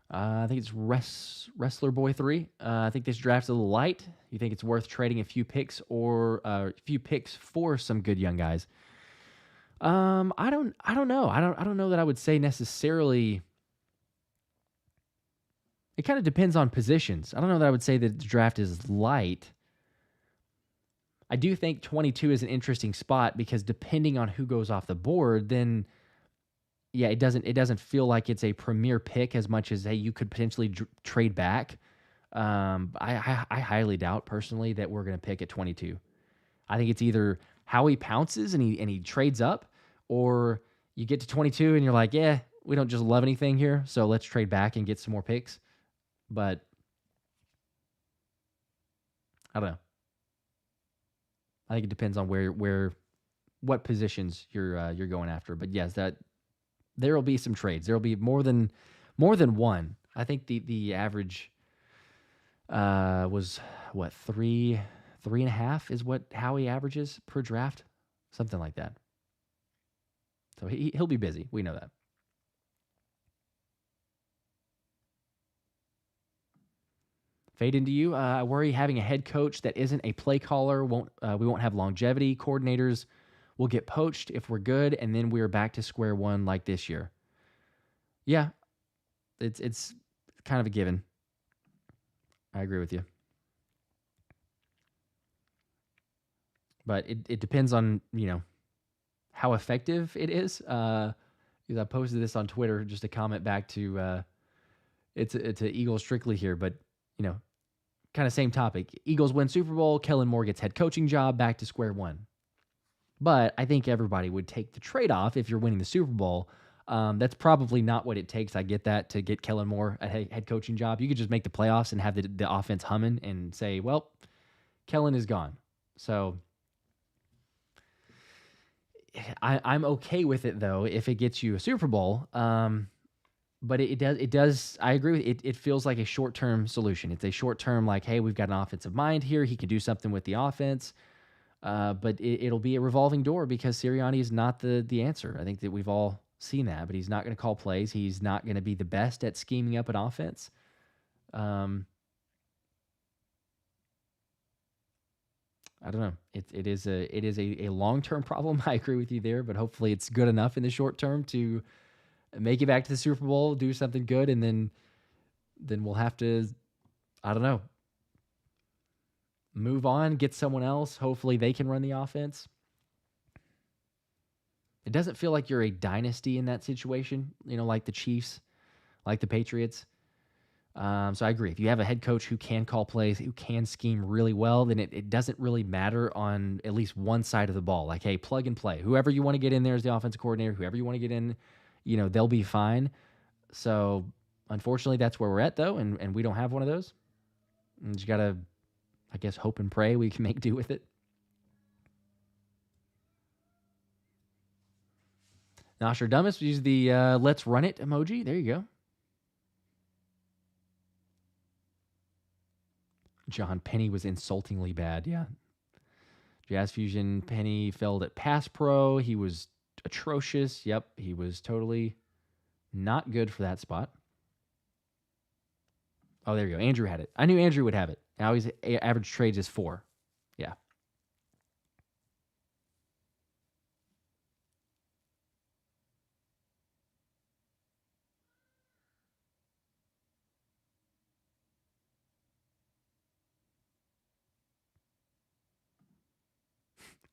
I think it's Wrestler Boy 3. I think this draft's a little light. You think it's worth trading a few picks or a few picks for some good young guys? I don't know. I don't know that I would say necessarily. It kind of depends on positions. I don't know that I would say that the draft is light. I do think 22 is an interesting spot because depending on who goes off the board, then yeah, it doesn't feel like it's a premier pick as much as, hey, you could potentially trade back. I highly doubt personally that we're going to pick at 22. I think it's either Howie pounces and he trades up, or you get to 22 and you're like, yeah, we don't just love anything here, so let's trade back and get some more picks. But I don't know. I think it depends on what positions you're going after. But yes, that there will be some trades. There will be more than one. I think the average was what, 3.5 is what Howie averages per draft, something like that. So he'll be busy. We know that. Fade into you. I worry having a head coach that isn't a play caller won't. We won't have longevity. Coordinators will get poached if we're good, and then we're back to square one like this year. Yeah, it's kind of a given. I agree with you, but it depends on how effective it is. Because I posted this on Twitter, just a comment back to it's a Eagles strictly here, but you know kind of same topic. Eagles win Super Bowl. Kellen Moore gets head coaching job. Back to square one. But I think everybody would take the trade off if you're winning the Super Bowl. That's probably not what it takes. I get that, to get Kellen Moore a head coaching job. You could just make the playoffs and have the offense humming and say, well, Kellen is gone. So I'm okay with it, though, if it gets you a Super Bowl. But it does. I agree with it. It feels like a short term solution. It's a short term, like, hey, we've got an offensive mind here. He can do something with the offense. But it'll be a revolving door because Sirianni is not the answer. I think that we've all seen that, but he's not going to call plays. He's not going to be the best at scheming up an offense. I don't know. It is a long term problem. I agree with you there, but hopefully it's good enough in the short term to make it back to the Super Bowl, do something good, and then we'll have to, I don't know, move on, get someone else. Hopefully they can run the offense. It doesn't feel like you're a dynasty in that situation, like the Chiefs, like the Patriots. So I agree. If you have a head coach who can call plays, who can scheme really well, then it doesn't really matter on at least one side of the ball. Like, hey, plug and play. Whoever you want to get in there as the offensive coordinator, whoever you want to get in, they'll be fine. So unfortunately, that's where we're at, though, and we don't have one of those. And you got to, I guess, hope and pray we can make do with it. Nostradamus, use the let's run it emoji. There you go. John Penny was insultingly bad. Yeah. Jazz Fusion Penny failed at Pass Pro. He was atrocious. Yep. He was totally not good for that spot. Oh, there you go. Andrew had it. I knew Andrew would have it. Now his average trades is 4. Yeah.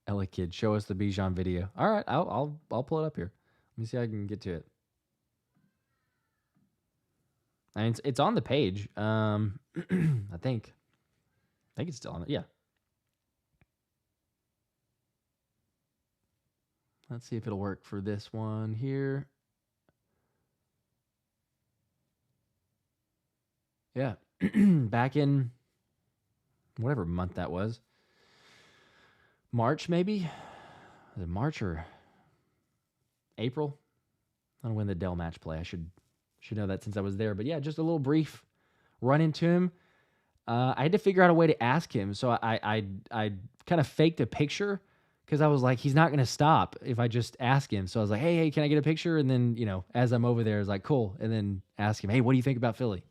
Ella Kid, show us the Bijan video. All right, I'll pull it up here. Let me see if I can get to it. I mean, it's on the page. I think it's still on it. Yeah. Let's see if it'll work for this one here. Yeah. back in whatever month that was. March, maybe? Was it March or April? I don't know when the Dell match play. I should know that since I was there. But yeah, just a little brief run into him. I had to figure out a way to ask him. So I kind of faked a picture because I was like, he's not going to stop if I just ask him. So I was like, hey, can I get a picture? And then, as I'm over there, I was like, cool. And then ask him, hey, what do you think about Philly?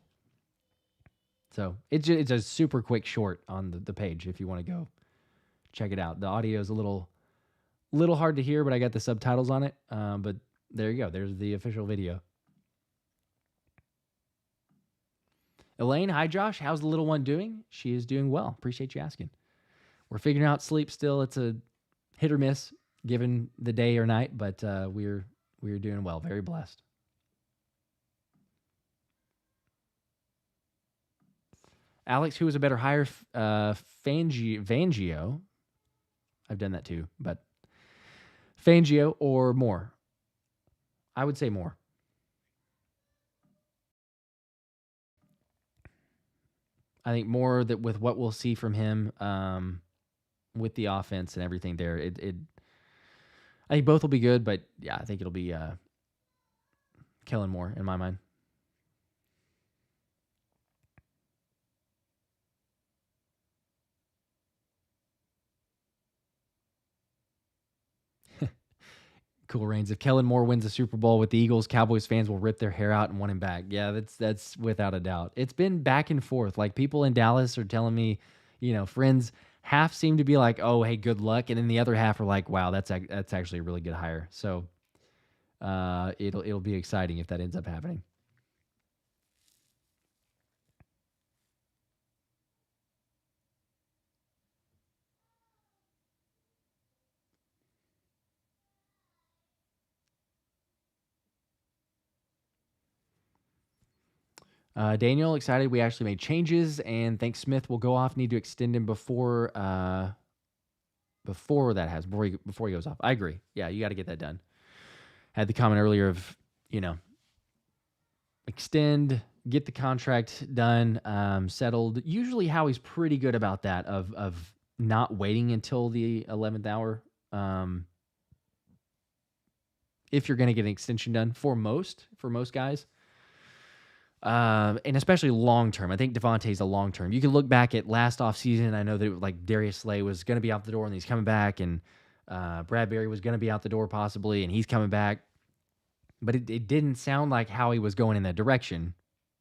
So it's a super quick short on the page if you want to go check it out. The audio is a little hard to hear, but I got the subtitles on it. But there you go. There's the official video. Elaine, hi Josh. How's the little one doing? She is doing well. Appreciate you asking. We're figuring out sleep still. It's a hit or miss given the day or night, but we're doing well. Very blessed. Alex, who was a better hire? Fangio. I've done that too, but Fangio or Moore? I would say Moore. I think more that with what we'll see from him, with the offense and everything there, I think both will be good, but yeah, I think it'll be Kellen Moore in my mind. Cool Reigns. If Kellen Moore wins the Super Bowl with the Eagles, Cowboys fans will rip their hair out and want him back. Yeah, that's without a doubt. It's been back and forth. Like people in Dallas are telling me, friends half seem to be like, "Oh, hey, good luck," and then the other half are like, "Wow, that's actually a really good hire." So, it'll be exciting if that ends up happening. Daniel, excited. We actually made changes, and thanks Smith will go off. Need to extend him before before he goes off. I agree. Yeah, you got to get that done. Had the comment earlier of extend, get the contract done, settled. Usually, Howie's pretty good about that of not waiting until the 11th hour. If you're going to get an extension done for most guys. And especially long term. I think Devontae's a long term. You can look back at last offseason. I know that like Darius Slay was going to be out the door and he's coming back, and Bradbury was going to be out the door possibly, and he's coming back. But it didn't sound like Howie was going in that direction.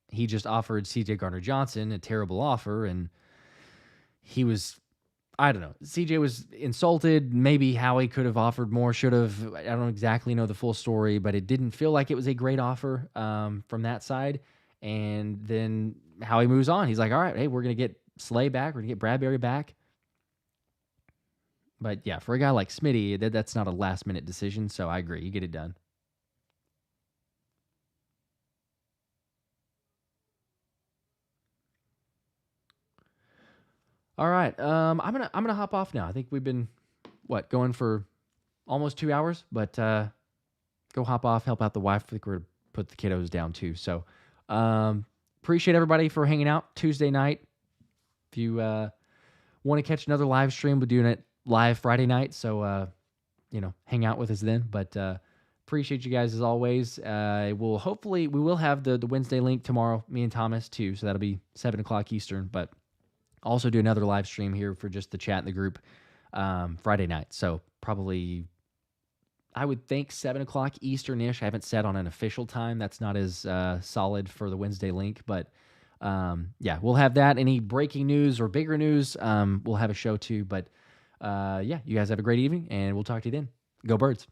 He just offered CJ Gardner-Johnson a terrible offer, and he was, I don't know. CJ was insulted. Maybe Howie could have offered more, should have. I don't exactly know the full story, but it didn't feel like it was a great offer from that side. And then Howie moves on. He's like, all right, hey, we're going to get Slay back. We're going to get Bradbury back. But yeah, for a guy like Smitty, that's not a last-minute decision, so I agree. You get it done. All right, I'm gonna hop off now. I think we've been going for almost 2 hours, but go hop off, help out the wife. I think we're gonna put the kiddos down too. So appreciate everybody for hanging out Tuesday night. If you want to catch another live stream, we're doing it live Friday night, so hang out with us then. But appreciate you guys as always. We will have the Wednesday link tomorrow, me and Thomas too, so that'll be 7:00 Eastern. But also do another live stream here for just the chat in the group Friday night. So probably, I would think 7:00 Eastern-ish. I haven't set on an official time. That's not as solid for the Wednesday link. But yeah, we'll have that. Any breaking news or bigger news, we'll have a show too. But yeah, you guys have a great evening, and we'll talk to you then. Go Birds.